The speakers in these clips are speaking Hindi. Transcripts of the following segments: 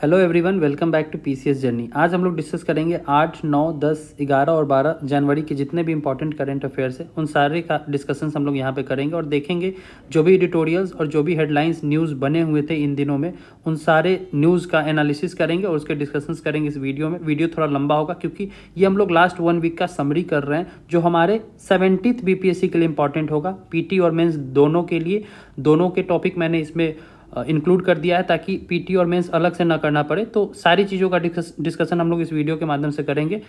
Hello everyone, welcome back to PCS journey. आज हम लोग डिस्कस करेंगे 8, 9, 10, 11 और 12 जनवरी के जितने भी इंपॉर्टेंट करंट अफेयर्स हैं उन सारे का डिस्कशन हम लोग यहाँ पे करेंगे और देखेंगे जो भी एडिटोरियल्स और जो भी हेडलाइंस न्यूज़ बने हुए थे इन दिनों में उन सारे न्यूज़ का एनालिसिस करेंगे और उसके डिस्कशंस करेंगे इस वीडियो में। वीडियो थोड़ा लंबा होगा क्योंकि ये हम लोग लास्ट 1 वीक का समरी कर रहे हैं जो हमारे 70th बीपीएससी के लिए इंपॉर्टेंट होगा, पीटी और मेंस दोनों के लिए। दोनों के टॉपिक मैंने इसमें इंक्लूड कर दिया है ताकि पीटी और मेंस अलग से ना करना पड़े। तो सारी चीज़ों का डिस्कशन हम लोग इस वीडियो के माध्यम से करेंगे।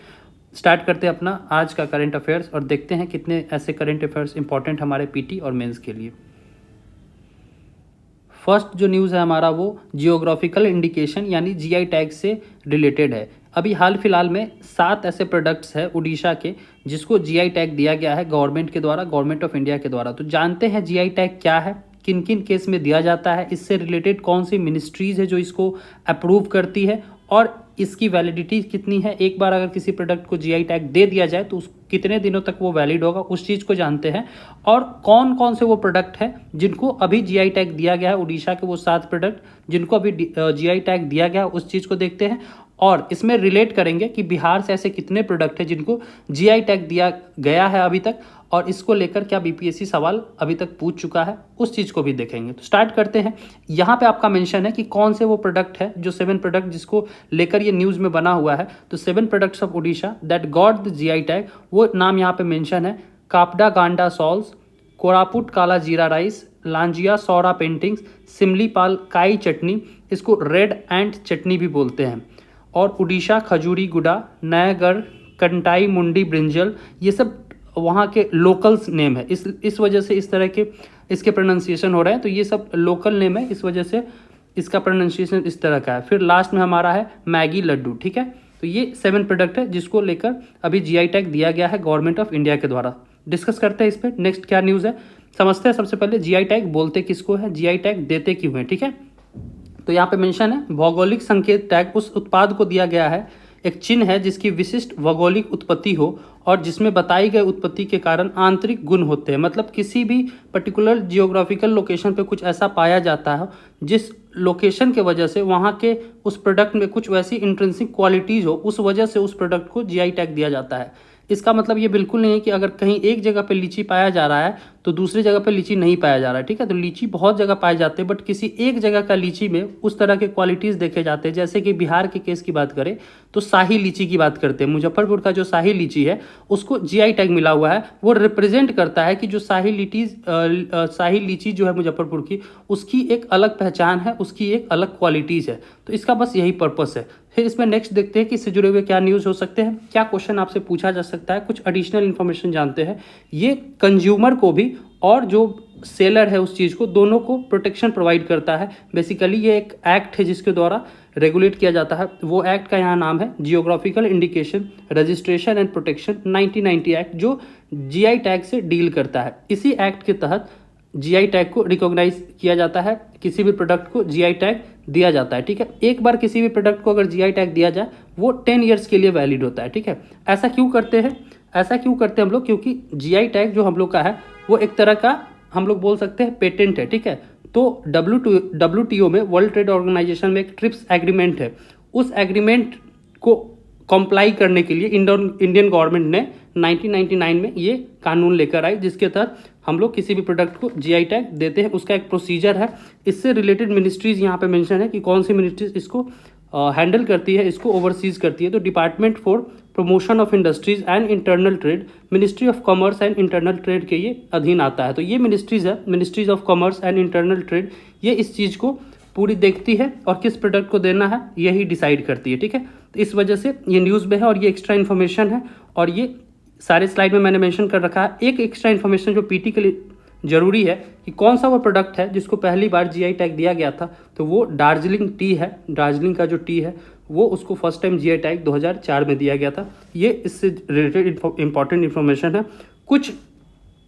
स्टार्ट करते हैं अपना आज का करंट अफेयर्स और देखते हैं कितने ऐसे करंट अफेयर्स इंपॉर्टेंट हमारे पीटी और मेंस के लिए। फर्स्ट जो न्यूज़ है हमारा वो जियोग्राफिकल इंडिकेशन यानी जीआई टैग से रिलेटेड है। अभी हाल फिलहाल में 7 ऐसे प्रोडक्ट्स हैं उड़ीसा के जिसको जीआई टैग दिया गया है गवर्नमेंट के द्वारा, गवर्नमेंट ऑफ इंडिया के द्वारा। तो जानते हैं जीआई टैग क्या है, किन किन केस में दिया जाता है, इससे रिलेटेड कौन सी मिनिस्ट्रीज़ है जो इसको अप्रूव करती है और इसकी वैलिडिटी कितनी है। एक बार अगर किसी प्रोडक्ट को जीआई टैग दे दिया जाए तो कितने दिनों तक वो वैलिड होगा, उस चीज़ को जानते हैं। और कौन कौन से वो प्रोडक्ट हैं जिनको अभी जीआई टैग दिया गया है, उड़ीसा के वो 7 प्रोडक्ट जिनको अभी जीआई टैग दिया गया है उस चीज़ को देखते हैं। और इसमें रिलेट करेंगे कि बिहार से ऐसे कितने प्रोडक्ट हैं जिनको जीआई टैग दिया गया है अभी तक और इसको लेकर क्या बीपीएससी सवाल अभी तक पूछ चुका है, उस चीज़ को भी देखेंगे। तो स्टार्ट करते हैं। यहाँ पे आपका मेंशन है कि कौन से वो प्रोडक्ट है जो 7 प्रोडक्ट जिसको लेकर ये न्यूज़ में बना हुआ है। तो 7 products of Orissa that got the GI tag, वो नाम यहाँ पे मेंशन है। कापडा गांडा सॉल्स, कोरापुट काला जीरा राइस, लांजिया सौरा पेंटिंग्स, सिमलीपाल काई चटनी, इसको रेड एंट चटनी भी बोलते हैं, और उड़ीसा खजूरी गुडा, नयागढ़ कंटाई मुंडी ब्रिंजल, ये सब वहाँ के लोकल्स नेम है। इस वजह से इस तरह के इसके प्रोनाउंसिएशन हो रहे हैं। तो ये सब लोकल नेम है, इस वजह से इसका प्रोनाउंसिएशन इस तरह का है। फिर लास्ट में हमारा है मैगी लड्डू, ठीक है। तो ये 7 प्रोडक्ट है जिसको लेकर अभी जीआई टैग दिया गया है गवर्नमेंट ऑफ इंडिया के द्वारा। डिस्कस करते हैं इस पर। नेक्स्ट क्या न्यूज़ है समझते हैं। सबसे पहले जीआई टैग बोलते किसको है, जीआई टैग देते क्यों है, ठीक है। तो यहाँ पे मेंशन है भौगोलिक संकेत टैग उस उत्पाद को दिया गया है, एक चिन्ह है जिसकी विशिष्ट भौगोलिक उत्पत्ति हो और जिसमें बताई गई उत्पत्ति के कारण आंतरिक गुण होते हैं। मतलब किसी भी पर्टिकुलर जियोग्राफिकल लोकेशन पे कुछ ऐसा पाया जाता है जिस लोकेशन के वजह से वहाँ के उस प्रोडक्ट में कुछ वैसी इंट्रिंसिक क्वालिटीज़ हो, उस वजह से उस प्रोडक्ट को जीआई टैग दिया जाता है। इसका मतलब ये बिल्कुल नहीं है कि अगर कहीं एक जगह पे लीची पाया जा रहा है तो दूसरी जगह पे लीची नहीं पाया जा रहा है, ठीक है। तो लीची बहुत जगह पाए जाते हैं बट किसी एक जगह का लीची में उस तरह के क्वालिटीज़ देखे जाते हैं। जैसे कि बिहार के केस की बात करें तो शाही लीची की बात करते हैं। मुजफ्फरपुर का जो शाही लीची है उसको जीआई टैग मिला हुआ है। वो रिप्रेजेंट करता है कि जो शाही लीची जो है मुजफ्फरपुर की, उसकी एक अलग पहचान है, उसकी एक अलग क्वालिटीज़ है। तो इसका बस यही पर्पस है। फिर इसमें नेक्स्ट देखते हैं कि इससे जुड़े हुए क्या न्यूज़ हो सकते हैं, क्या क्वेश्चन आपसे पूछा जा सकता है, कुछ एडिशनल इन्फॉर्मेशन जानते हैं। ये कंज्यूमर को भी और जो सेलर है उस चीज़ को, दोनों को प्रोटेक्शन प्रोवाइड करता है। बेसिकली ये एक एक्ट है जिसके द्वारा रेगुलेट किया जाता है। वो एक्ट का यहाँ नाम है geographical indication registration and protection 1990 act, जो जीआई टैग से डील करता है। इसी एक्ट के तहत जीआई टैग को रिकॉग्नाइज किया जाता है, किसी भी प्रोडक्ट को जीआई टैग दिया जाता है, ठीक है। एक बार किसी भी प्रोडक्ट को अगर जीआई टैग दिया जाए वो 10 ईयर्स के लिए वैलिड होता है, ठीक है। ऐसा क्यों करते हैं हम लोग, क्योंकि जीआई टैग जो हम लोग का है वो एक तरह का हम लोग बोल सकते हैं पेटेंट है, ठीक है। तो WTO में, वर्ल्ड ट्रेड ऑर्गेनाइजेशन में एक ट्रिप्स एग्रीमेंट है। उस एग्रीमेंट को कंप्लाई करने के लिए इंडियन गवर्नमेंट ने 1999 में ये कानून लेकर आई जिसके तहत हम लोग किसी भी प्रोडक्ट को जीआई टैग देते हैं। उसका एक प्रोसीजर है। इससे रिलेटेड मिनिस्ट्रीज़ यहाँ पे मेंशन है कि कौन सी मिनिस्ट्रीज इसको हैंडल करती है, इसको ओवरसीज करती है। तो department for promotion of industries and internal trade, ministry of commerce and internal trade के ये अधीन आता है। तो ये मिनिस्ट्रीज है, ministries of commerce and internal trade, ये इस चीज़ को पूरी देखती है और किस प्रोडक्ट को देना है यही डिसाइड करती है, ठीक है। तो इस वजह से ये न्यूज़ में है और ये एक्स्ट्रा इन्फॉर्मेशन है और ये सारे स्लाइड में मैंने मेंशन कर रखा है। एक एक्स्ट्रा इन्फॉर्मेशन जो पीटी के लिए ज़रूरी है कि कौन सा वो प्रोडक्ट है जिसको पहली बार जीआई टैग दिया गया था, तो वो दार्जिलिंग टी है। दार्जिलिंग का जो टी है वो उसको फर्स्ट टाइम जीआई टैग 2004 में दिया गया था। ये इससे रिलेटेड इंपॉर्टेंट इन्फॉर्मेशन है। कुछ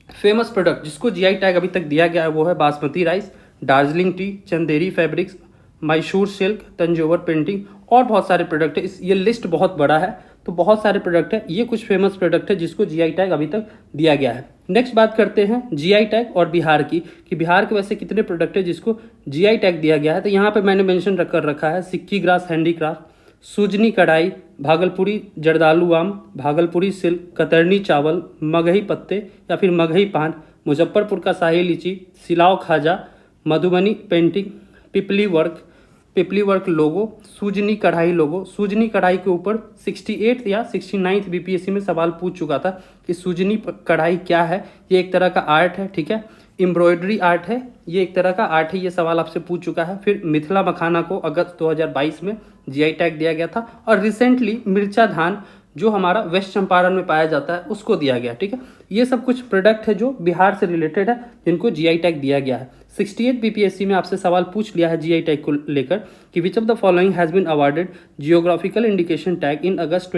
फेमस प्रोडक्ट जिसको जीआई टैग अभी तक दिया गया है वो है basmati rice, Darjeeling T, Chanderi fabrics, Mysore silk, Tanjore painting और बहुत सारे प्रोडक्ट है। ये लिस्ट बहुत बड़ा है तो बहुत सारे प्रोडक्ट है, ये कुछ फेमस प्रोडक्ट है जिसको जीआई टैग अभी तक दिया गया है। नेक्स्ट बात करते हैं जीआई टैग और बिहार की, कि बिहार के वैसे कितने प्रोडक्ट है जिसको जीआई टैग दिया गया है। तो यहाँ पे मैंने मेंशन कर रखा है सिक्की ग्रास हैंडीक्राफ्ट, सुजनी कढ़ाई, भागलपुरी जर्दालू आम, भागलपुरी सिल्क, कतरनी चावल, मगही पत्ते या फिर मगही पान, मुजफ्फरपुर का शाही लीची, सिलाव खाजा, मधुबनी पेंटिंग, पिपली वर्क लोगो, सूजनी कढ़ाई लोगो। सूजनी कढ़ाई के ऊपर 68 या 69 बीपीएससी में सवाल पूछ चुका था कि सूजनी कढ़ाई क्या है। ये एक तरह का आर्ट है, ठीक है, एम्ब्रॉयडरी आर्ट है, ये एक तरह का आर्ट है, ये सवाल आपसे पूछ चुका है। फिर मिथिला मखाना को अगस्त 2022 में जीआई टैग दिया गया था, और रिसेंटली मिर्चा धान जो हमारा वेस्ट चंपारण में पाया जाता है उसको दिया गया, ठीक है। ये सब कुछ प्रोडक्ट है जो बिहार से रिलेटेड है जिनको जीआई टैग दिया गया है। 68 बीपीएससी में आपसे सवाल पूछ लिया है जीआई टैग को लेकर कि which of the following has been awarded geographical indication tag in August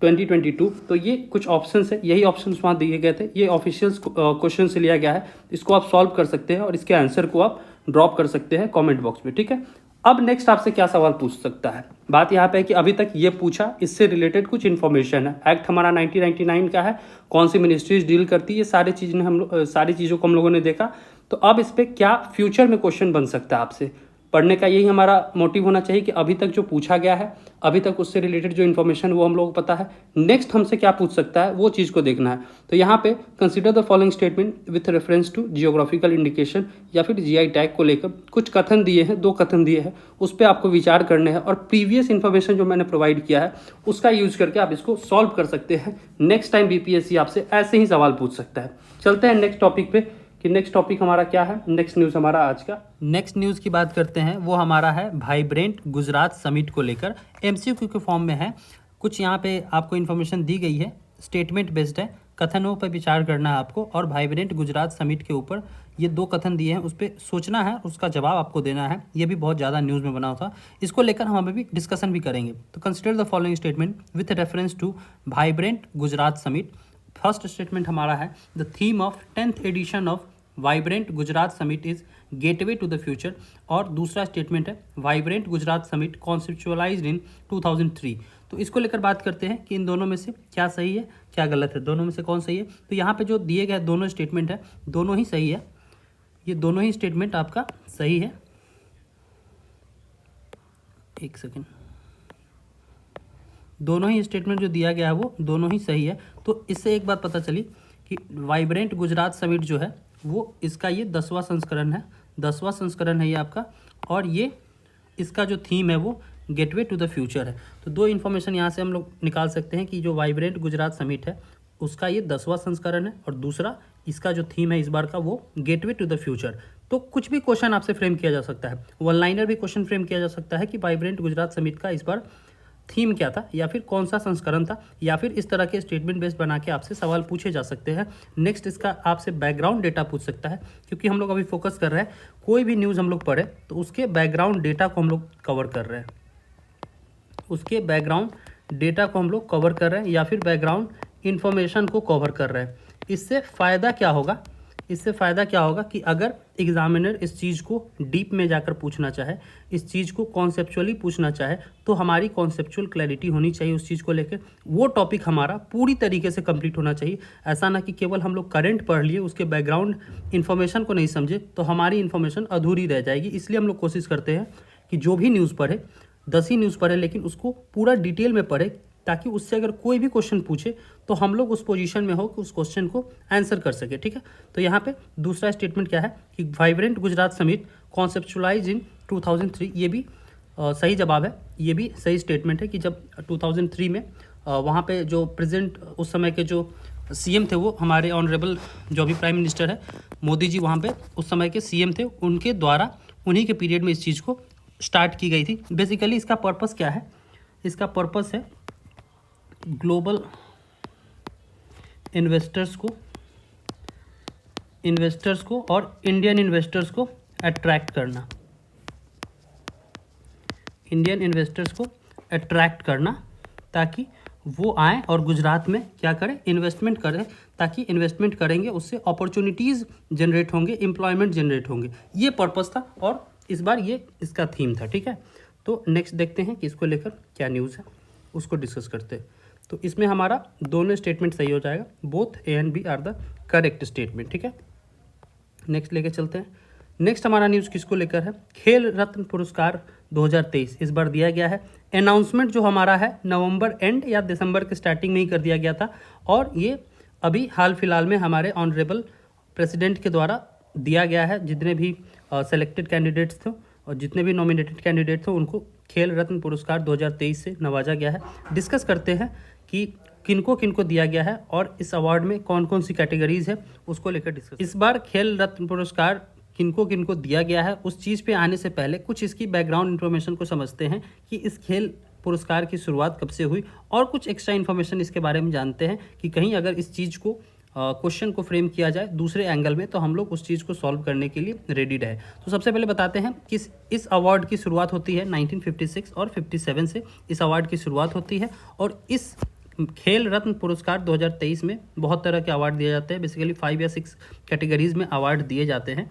2022। तो ये कुछ ऑप्शंस है, यही ऑप्शंस वहाँ दिए गए थे, ये ऑफिशियल क्वेश्चन से लिया गया है। इसको आप सॉल्व कर सकते हैं और इसके आंसर को आप ड्रॉप कर सकते हैं कमेंट बॉक्स में, ठीक है। अब नेक्स्ट आपसे क्या सवाल पूछ सकता है, बात यहाँ पे है कि अभी तक ये पूछा, इससे रिलेटेड कुछ इन्फॉर्मेशन है। एक्ट हमारा 1999 का है, कौन सी मिनिस्ट्रीज डील करती है, ये सारी चीज़ों को हम लोगों ने देखा। तो अब इस पर क्या फ्यूचर में क्वेश्चन बन सकता है आपसे पढ़ने का, यही हमारा मोटिव होना चाहिए कि अभी तक जो पूछा गया है, अभी तक उससे रिलेटेड जो इन्फॉर्मेशन वो हम लोग को पता है, नेक्स्ट हमसे क्या पूछ सकता है वो चीज़ को देखना है। तो यहाँ पे consider the following statement with reference to geographical indication या फिर जीआई टैग को लेकर कुछ कथन दिए हैं, 2 कथन दिए हैं, उस पर आपको विचार करने हैं और प्रीवियस इन्फॉर्मेशन जो मैंने प्रोवाइड किया है उसका यूज करके आप इसको सॉल्व कर सकते हैं। नेक्स्ट टाइम बीपीएससी आपसे ऐसे ही सवाल पूछ सकता है। चलते हैं नेक्स्ट टॉपिक पे कि नेक्स्ट टॉपिक हमारा क्या है। नेक्स्ट न्यूज़ हमारा आज का, नेक्स्ट न्यूज़ की बात करते हैं, वो हमारा है वाइब्रेंट गुजरात समिट को लेकर। एमसीक्यू के फॉर्म में है, कुछ यहाँ पे आपको इन्फॉर्मेशन दी गई है, स्टेटमेंट बेस्ड है, कथनों पर विचार करना है आपको, और वाइब्रेंट गुजरात समिट के ऊपर ये 2 कथन दिए हैं, उस पर सोचना है, उसका जवाब आपको देना है। ये भी बहुत ज़्यादा न्यूज़ में बना था, इसको लेकर हम अभी भी डिस्कशन भी करेंगे। तो consider the following statement with reference to vibrant Gujarat summit. First statement हमारा है, the theme of 10th edition of vibrant Gujarat summit is gateway to the future. और दूसरा स्टेटमेंट है, vibrant Gujarat summit conceptualised in 2003। तो इसको लेकर बात करते हैं कि इन दोनों में से क्या सही है क्या गलत है, दोनों में से कौन सही है। तो यहाँ पे जो दिए गए दोनों स्टेटमेंट है, दोनों ही सही है, ये दोनों ही स्टेटमेंट आपका सही है। एक सेकेंड, दोनों ही स्टेटमेंट जो दिया गया है वो दोनों ही सही है। तो इससे एक बात पता चली कि वाइब्रेंट गुजरात समिट जो है वो इसका ये 10वां संस्करण है, 10वां संस्करण है ये आपका, और ये इसका जो थीम है वो गेटवे टू द फ्यूचर है। तो 2 इन्फॉर्मेशन यहाँ से हम लोग निकाल सकते हैं कि जो वाइब्रेंट गुजरात समिट है उसका ये 10वां संस्करण है, और दूसरा इसका जो थीम है इस बार का वो गेटवे टू द फ्यूचर। तो कुछ भी क्वेश्चन आपसे फ्रेम किया जा सकता है, वन लाइनर भी क्वेश्चन फ्रेम किया जा सकता है कि वाइब्रेंट गुजरात समिट का इस बार थीम क्या था, या फिर कौन सा संस्करण था, या फिर इस तरह के स्टेटमेंट बेस्ड बना के आपसे सवाल पूछे जा सकते हैं। नेक्स्ट इसका आपसे बैकग्राउंड डेटा पूछ सकता है, क्योंकि हम लोग अभी फोकस कर रहे हैं, कोई भी न्यूज़ हम लोग पढ़े तो उसके बैकग्राउंड डेटा को हम लोग कवर कर रहे हैं, उसके बैकग्राउंड डेटा को हम लोग कवर कर रहे हैं, या फिर बैकग्राउंड इन्फॉर्मेशन को कवर कर रहे हैं। इससे फ़ायदा क्या होगा, इससे फ़ायदा क्या होगा कि अगर एग्जामिनर इस चीज़ को डीप में जाकर पूछना चाहे, इस चीज़ को कॉन्सेप्चुअली पूछना चाहे, तो हमारी कॉन्सेप्चुअल क्लैरिटी होनी चाहिए उस चीज़ को लेकर। वो टॉपिक हमारा पूरी तरीके से कंप्लीट होना चाहिए। ऐसा ना कि केवल हम लोग करंट पढ़ लिए, उसके बैकग्राउंड इन्फॉर्मेशन को नहीं समझे तो हमारी इन्फॉर्मेशन अधूरी रह जाएगी। इसलिए हम लोग कोशिश करते हैं कि जो भी न्यूज़ पढ़े, 10 ही न्यूज़ पढ़े, लेकिन उसको पूरा डिटेल में पढ़े, ताकि उससे अगर कोई भी क्वेश्चन पूछे तो हम लोग उस पोजीशन में हो कि उस क्वेश्चन को आंसर कर सके, ठीक है। तो यहाँ पे दूसरा स्टेटमेंट क्या है कि वाइब्रेंट गुजरात समिट कॉन्सेप्चुअलाइज इन 2003, ये भी सही जवाब है, ये भी सही स्टेटमेंट है कि जब 2003 में वहाँ पे जो प्रेजेंट उस समय के जो सीएम थे वो हमारे ऑनरेबल जो अभी प्राइम मिनिस्टर है मोदी जी, वहाँ पे उस समय के सीएम थे, उनके द्वारा उन्हीं के पीरियड में इस चीज़ को स्टार्ट की गई थी। बेसिकली इसका पर्पस क्या है, इसका पर्पस है ग्लोबल इन्वेस्टर्स को और इंडियन इन्वेस्टर्स को अट्रैक्ट करना, इंडियन इन्वेस्टर्स को अट्रैक्ट करना, ताकि वो आए और गुजरात में क्या करें, इन्वेस्टमेंट करें, ताकि इन्वेस्टमेंट करेंगे उससे अपॉर्चुनिटीज़ जनरेट होंगे, एम्प्लॉयमेंट जनरेट होंगे। ये पर्पस था और इस बार ये इसका थीम था, ठीक है। तो नेक्स्ट देखते हैं कि इसको लेकर क्या न्यूज़ है। उसको डिस्कस करते हैं। तो इसमें हमारा दोनों स्टेटमेंट सही हो जाएगा, both A and B are the correct statement, ठीक है। नेक्स्ट लेके चलते हैं। नेक्स्ट हमारा न्यूज़ किसको लेकर है, खेल रत्न पुरस्कार 2023 इस बार दिया गया है। अनाउंसमेंट जो हमारा है नवंबर एंड या दिसंबर के स्टार्टिंग में ही कर दिया गया था, और ये अभी हाल फिलहाल में हमारे ऑनरेबल प्रेसिडेंट के द्वारा दिया गया है। जितने भी सेलेक्टेड कैंडिडेट्स थे और जितने भी नॉमिनेटेड कैंडिडेट थे उनको खेल रत्न पुरस्कार 2023 से नवाजा गया है। डिस्कस करते हैं कि किनको किनको दिया गया है और इस अवार्ड में कौन कौन सी कैटेगरीज है, उसको लेकर डिस्कस। इस बार खेल रत्न पुरस्कार किनको किनको दिया गया है, उस चीज़ पे आने से पहले कुछ इसकी बैकग्राउंड इन्फॉर्मेशन को समझते हैं कि इस खेल पुरस्कार की शुरुआत कब से हुई, और कुछ एक्स्ट्रा इन्फॉर्मेशन इसके बारे में जानते हैं कि कहीं अगर इस चीज़ को क्वेश्चन को फ्रेम किया जाए दूसरे एंगल में तो हम लोग उस चीज़ को सॉल्व करने के लिए रेडी रहे। तो सबसे पहले बताते हैं कि इस अवार्ड की शुरुआत होती है 1956 और 57 से इस अवार्ड की शुरुआत होती है। और इस खेल रत्न पुरस्कार 2023 में बहुत तरह के अवार्ड दिए जाते हैं। बेसिकली 5 या 6 कैटेगरीज में अवार्ड दिए जाते हैं,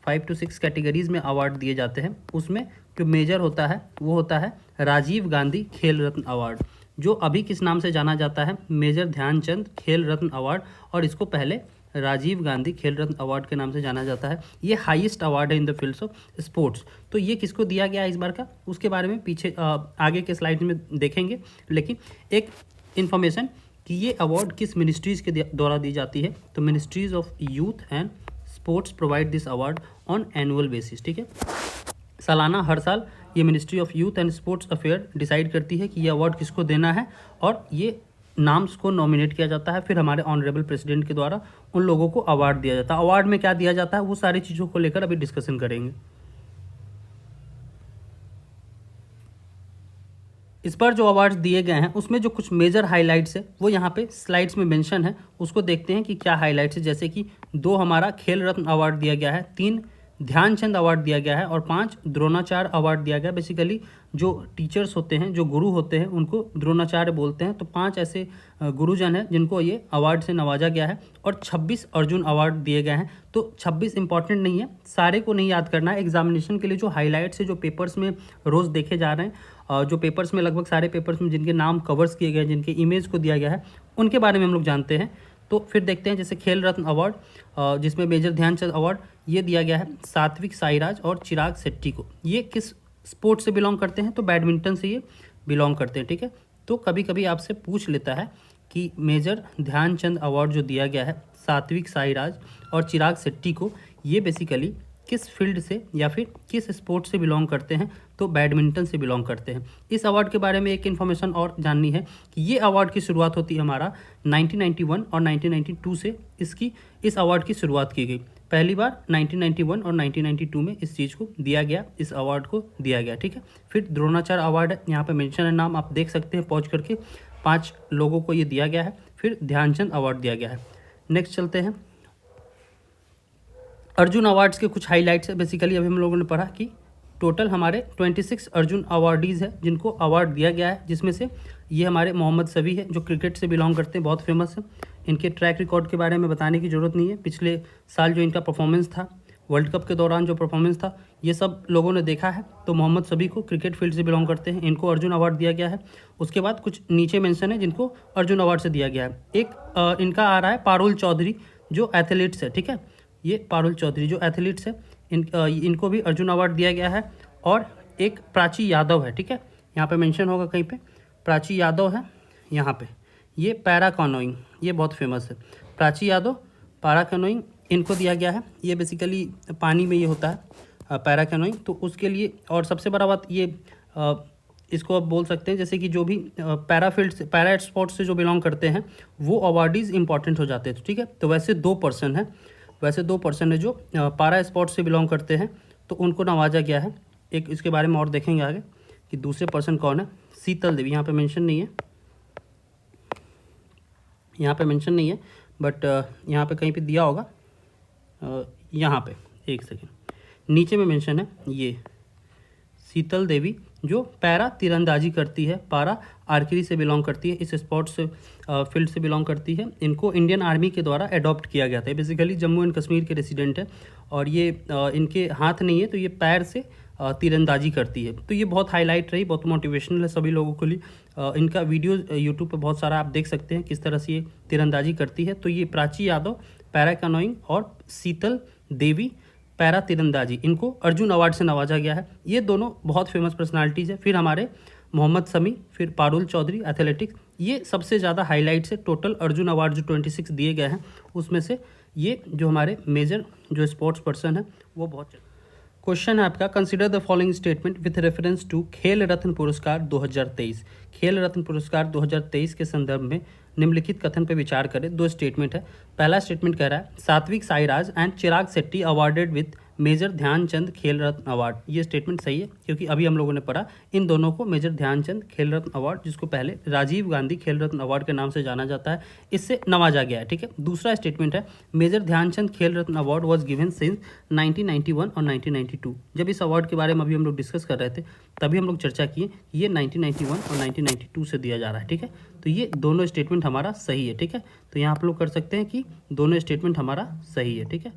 5 to 6 कैटेगरीज में अवार्ड दिए जाते हैं। उसमें जो मेजर होता है वो होता है राजीव गांधी खेल रत्न अवार्ड, जो अभी किस नाम से जाना जाता है, मेजर ध्यानचंद खेल रत्न अवार्ड, और इसको पहले राजीव गांधी खेल रत्न अवार्ड के नाम से जाना जाता है। ये हाईएस्ट अवार्ड है in the fields of sports. तो ये किसको दिया गया है इस बार का, उसके बारे में पीछे आगे के स्लाइड में देखेंगे। लेकिन एक इन्फॉर्मेशन कि ये अवार्ड किस मिनिस्ट्रीज़ के द्वारा दी जाती है, तो ministries of youth and sports provide this award on annual basis, ठीक है। सालाना हर साल ये ministry of youth and sports affair decide करती है कि ये अवार्ड किसको देना है, और ये नाम्स को नॉमिनेट किया जाता है। फिर हमारे ऑनरेबल प्रेसिडेंट के द्वारा उन लोगों को अवार्ड दिया जाता है। अवार्ड में क्या दिया जाता है वो सारी चीज़ों को लेकर अभी डिस्कशन करेंगे। इस बार जो अवार्ड्स दिए गए हैं उसमें जो कुछ मेजर हाइलाइट्स है वो यहाँ पे स्लाइड्स में मेंशन है, उसको देखते हैं कि क्या हाइलाइट्स है। जैसे कि 2 हमारा खेल रत्न अवार्ड दिया गया है, 3 ध्यानचंद अवार्ड दिया गया है और 5 द्रोणाचार्य अवार्ड दिया गया है। बेसिकली जो टीचर्स होते हैं, जो गुरु होते हैं, उनको द्रोणाचार्य बोलते हैं। तो 5 ऐसे गुरुजन हैं जिनको ये अवार्ड से नवाजा गया है, और 26 अर्जुन अवार्ड दिए गए हैं। तो 26 इंपॉर्टेंट नहीं है, सारे को नहीं याद करना है। एग्जामिनेशन के लिए जो हाईलाइट्स है, जो पेपर्स में रोज़ देखे जा रहे हैं, जो पेपर्स में लगभग सारे पेपर्स में जिनके नाम कवर्स किए गए, जिनके इमेज को दिया गया है, उनके बारे में हम लोग जानते हैं। तो फिर देखते हैं, जैसे खेल रत्न अवार्ड जिसमें मेजर ध्यानचंद अवार्ड ये दिया गया है सात्विक साईराज और चिराग शेट्टी को। ये किस स्पोर्ट से बिलोंग करते हैं, तो बैडमिंटन से ये बिलोंग करते हैं, ठीक है। तो कभी कभी आपसे पूछ लेता है कि मेजर ध्यानचंद अवार्ड जो दिया गया है सात्विक साईराज और चिराग शेट्टी को, ये बेसिकली किस फील्ड से या फिर किस स्पोर्ट से बिलोंग करते हैं, तो बैडमिंटन से बिलोंग करते हैं। इस अवार्ड के बारे में एक इन्फॉर्मेशन और जाननी है कि ये अवार्ड की शुरुआत होती है हमारा 1991 और 1992 से इस अवार्ड की शुरुआत की गई। पहली बार 1991 और 1992 में इस चीज़ को दिया गया, इस अवार्ड को दिया गया, ठीक है। फिर द्रोणाचार्य अवार्ड है, यहाँ पे मेंशन है नाम, आप देख सकते हैं पहुँच करके, 5 लोगों को ये दिया गया है। फिर ध्यानचंद अवार्ड दिया गया है। नेक्स्ट चलते हैं, अर्जुन अवार्ड्स के कुछ हाइलाइट्स है। बेसिकली अभी हम लोगों ने पढ़ा कि टोटल हमारे 26 अर्जुन अवार्डीज़ है जिनको अवार्ड दिया गया है, जिसमें से ये हमारे मोहम्मद शमी है जो क्रिकेट से बिलोंग करते हैं, बहुत फेमस है। इनके ट्रैक रिकॉर्ड के बारे में बताने की ज़रूरत नहीं है। पिछले साल जो इनका परफॉर्मेंस था, वर्ल्ड कप के दौरान जो परफॉर्मेंस था, ये सब लोगों ने देखा है। तो मोहम्मद शमी को क्रिकेट फील्ड से बिलोंग करते हैं, इनको अर्जुन अवार्ड दिया गया है। उसके बाद कुछ नीचे मेंशन है जिनको अर्जुन अवार्ड से दिया गया है। एक इनका आ रहा है पारुल चौधरी जो एथलीट्स है, ठीक है। ये पारुल चौधरी जो एथलीट्स है, इनको भी अर्जुन अवार्ड दिया गया है। और एक प्राची यादव है, ठीक है, यहाँ पे मेंशन होगा कहीं पे, प्राची यादव है यहाँ पे। ये पैरा कैनोइंग, ये बहुत फेमस है, प्राची यादव पैरा कैनोइंग, इनको दिया गया है। ये बेसिकली पानी में ये होता है पैरा कैनोइंग, तो उसके लिए। और सबसे बड़ा बात ये इसको आप बोल सकते हैं जैसे कि जो भी पैराफील्ड से, पैरा स्पोर्ट्स से जो बिलोंग करते हैं वो अवार्डीज़ इंपॉर्टेंट हो जाते हैं, ठीक है। तो वैसे 2% है, जो पैरा स्पोर्ट्स से बिलोंग करते हैं, तो उनको नवाजा गया है। एक इसके बारे में और देखेंगे आगे कि दूसरे पर्सन कौन है। शीतल देवी, यहाँ पे मेंशन नहीं है, बट यहाँ पे कहीं पे दिया होगा, यहाँ पे एक सेकेंड नीचे में मेंशन है। ये शीतल देवी जो पैरा तीरंदाजी करती है, पैरा आर्चरी से बिलोंग करती है, इस स्पोर्ट्स फील्ड से बिलोंग करती है। इनको इंडियन आर्मी के द्वारा अडॉप्ट किया गया था। बेसिकली जम्मू एंड कश्मीर के रेसिडेंट है, और ये इनके हाथ नहीं है, तो ये पैर से तीरंदाजी करती है। तो ये बहुत हाईलाइट रही, बहुत मोटिवेशनल है सभी लोगों के लिए। इनका वीडियो यूट्यूब पे बहुत सारा आप देख सकते हैं किस तरह से ये तीरंदाजी करती है। तो ये प्राची यादव पैरा कैनोइंग और शीतल देवी पैरा तीरंदाजी, इनको अर्जुन अवार्ड से नवाजा गया है। ये दोनों बहुत फेमस पर्सनालिटीज़ है। फिर हमारे मोहम्मद समी, फिर पारुल चौधरी एथलेटिक्स, ये सबसे ज़्यादा हाईलाइट्स है। टोटल अर्जुन अवार्ड जो 26 दिए गए हैं उसमें से ये जो हमारे मेजर जो स्पोर्ट्स पर्सन है वो बहुत। क्वेश्चन है आपका, consider the following statement with reference to Khel Ratna पुरस्कार 2023। खेल रत्न पुरस्कार 2023 के संदर्भ में निम्नलिखित कथन पर विचार करें। दो स्टेटमेंट है। पहला स्टेटमेंट कह रहा है Satwik Sairaj and Chirag Shetty awarded with major Dhyanchand Khel Ratna award. ये स्टेटमेंट सही है क्योंकि अभी हम लोगों ने पढ़ा इन दोनों को मेजर ध्यानचंद खेल रत्न अवार्ड, जिसको पहले राजीव गांधी खेल रत्न अवार्ड के नाम से जाना जाता है, इससे नवाजा गया है। ठीक है। दूसरा स्टेटमेंट है major Dhyanchand Khel Ratna award was given since 1991 और 1992। जब इस अवार्ड के बारे में अभी हम लोग डिस्कस कर रहे थे तभी हम लोग चर्चा किए ये 1991 और 1992 से दिया जा रहा है। ठीक है। तो ये दोनों स्टेटमेंट हमारा सही है। ठीक है। तो यहाँ आप लोग कर सकते हैं कि दोनों स्टेटमेंट हमारा सही है। ठीक है।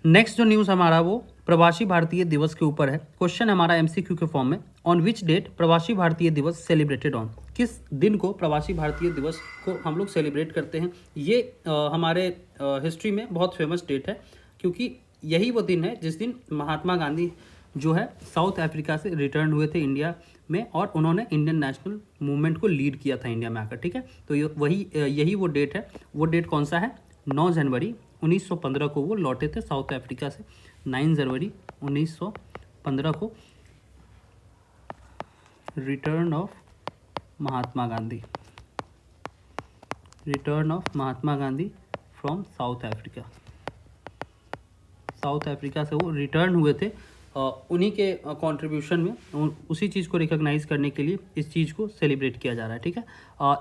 नेक्स्ट जो न्यूज़ हमारा वो प्रवासी भारतीय दिवस के ऊपर है। क्वेश्चन हमारा एमसीक्यू के फॉर्म में, ऑन विच डेट प्रवासी भारतीय दिवस सेलिब्रेटेड ऑन। किस दिन को प्रवासी भारतीय दिवस को हम लोग सेलिब्रेट करते हैं। ये हमारे हिस्ट्री में बहुत फेमस डेट है क्योंकि यही वो दिन है जिस दिन महात्मा गांधी जो है साउथ अफ्रीका से रिटर्न हुए थे इंडिया में और उन्होंने इंडियन नेशनल मूवमेंट को लीड किया था इंडिया में आकर। ठीक है। तो यही वो डेट है। वो डेट कौन सा है? 9 जनवरी 1915 को वो लौटे थे साउथ अफ्रीका से। 9 जनवरी 1915 को return of Mahatma Gandhi, return of Mahatma Gandhi from south Africa. South Africa से वो रिटर्न हुए थे। उन्हीं के कंट्रीब्यूशन में उसी चीज़ को रिकॉग्नाइज करने के लिए इस चीज़ को सेलिब्रेट किया जा रहा है। ठीक है।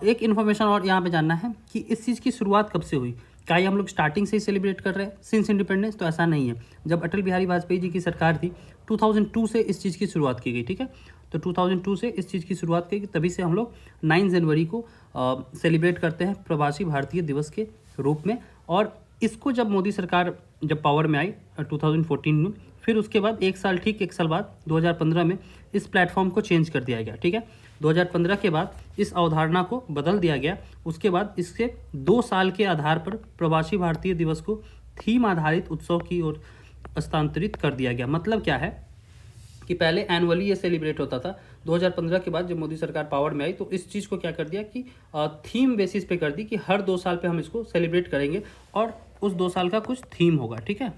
एक इन्फॉर्मेशन और यहाँ पे जानना है कि इस चीज़ की शुरुआत कब से हुई। क्या ये हम लोग स्टार्टिंग से ही सेलिब्रेट कर रहे हैं सिंस इंडिपेंडेंस? तो ऐसा नहीं है। जब अटल बिहारी वाजपेयी जी की सरकार थी 2002 से इस चीज़ की शुरुआत की गई। ठीक है। तो 2002 से इस चीज़ की शुरुआत की गई, तभी से हम लोग 9 जनवरी को सेलिब्रेट करते हैं प्रवासी भारतीय दिवस के रूप में। और इसको जब मोदी सरकार जब पावर में आई 2014 में, फिर उसके बाद एक साल बाद 2015 में इस प्लेटफॉर्म को चेंज कर दिया गया। ठीक है। 2015 के बाद इस अवधारणा को बदल दिया गया। उसके बाद इसके 2 साल के आधार पर प्रवासी भारतीय दिवस को थीम आधारित उत्सव की ओर हस्तांतरित कर दिया गया। मतलब क्या है कि पहले एनुअली ये सेलिब्रेट होता था। 2015 के बाद जब मोदी सरकार पावर में आई तो इस चीज़ को क्या कर दिया कि थीम बेसिस पे कर दी कि हर 2 साल पे हम इसको सेलिब्रेट करेंगे और उस 2 साल का कुछ थीम होगा। ठीक है।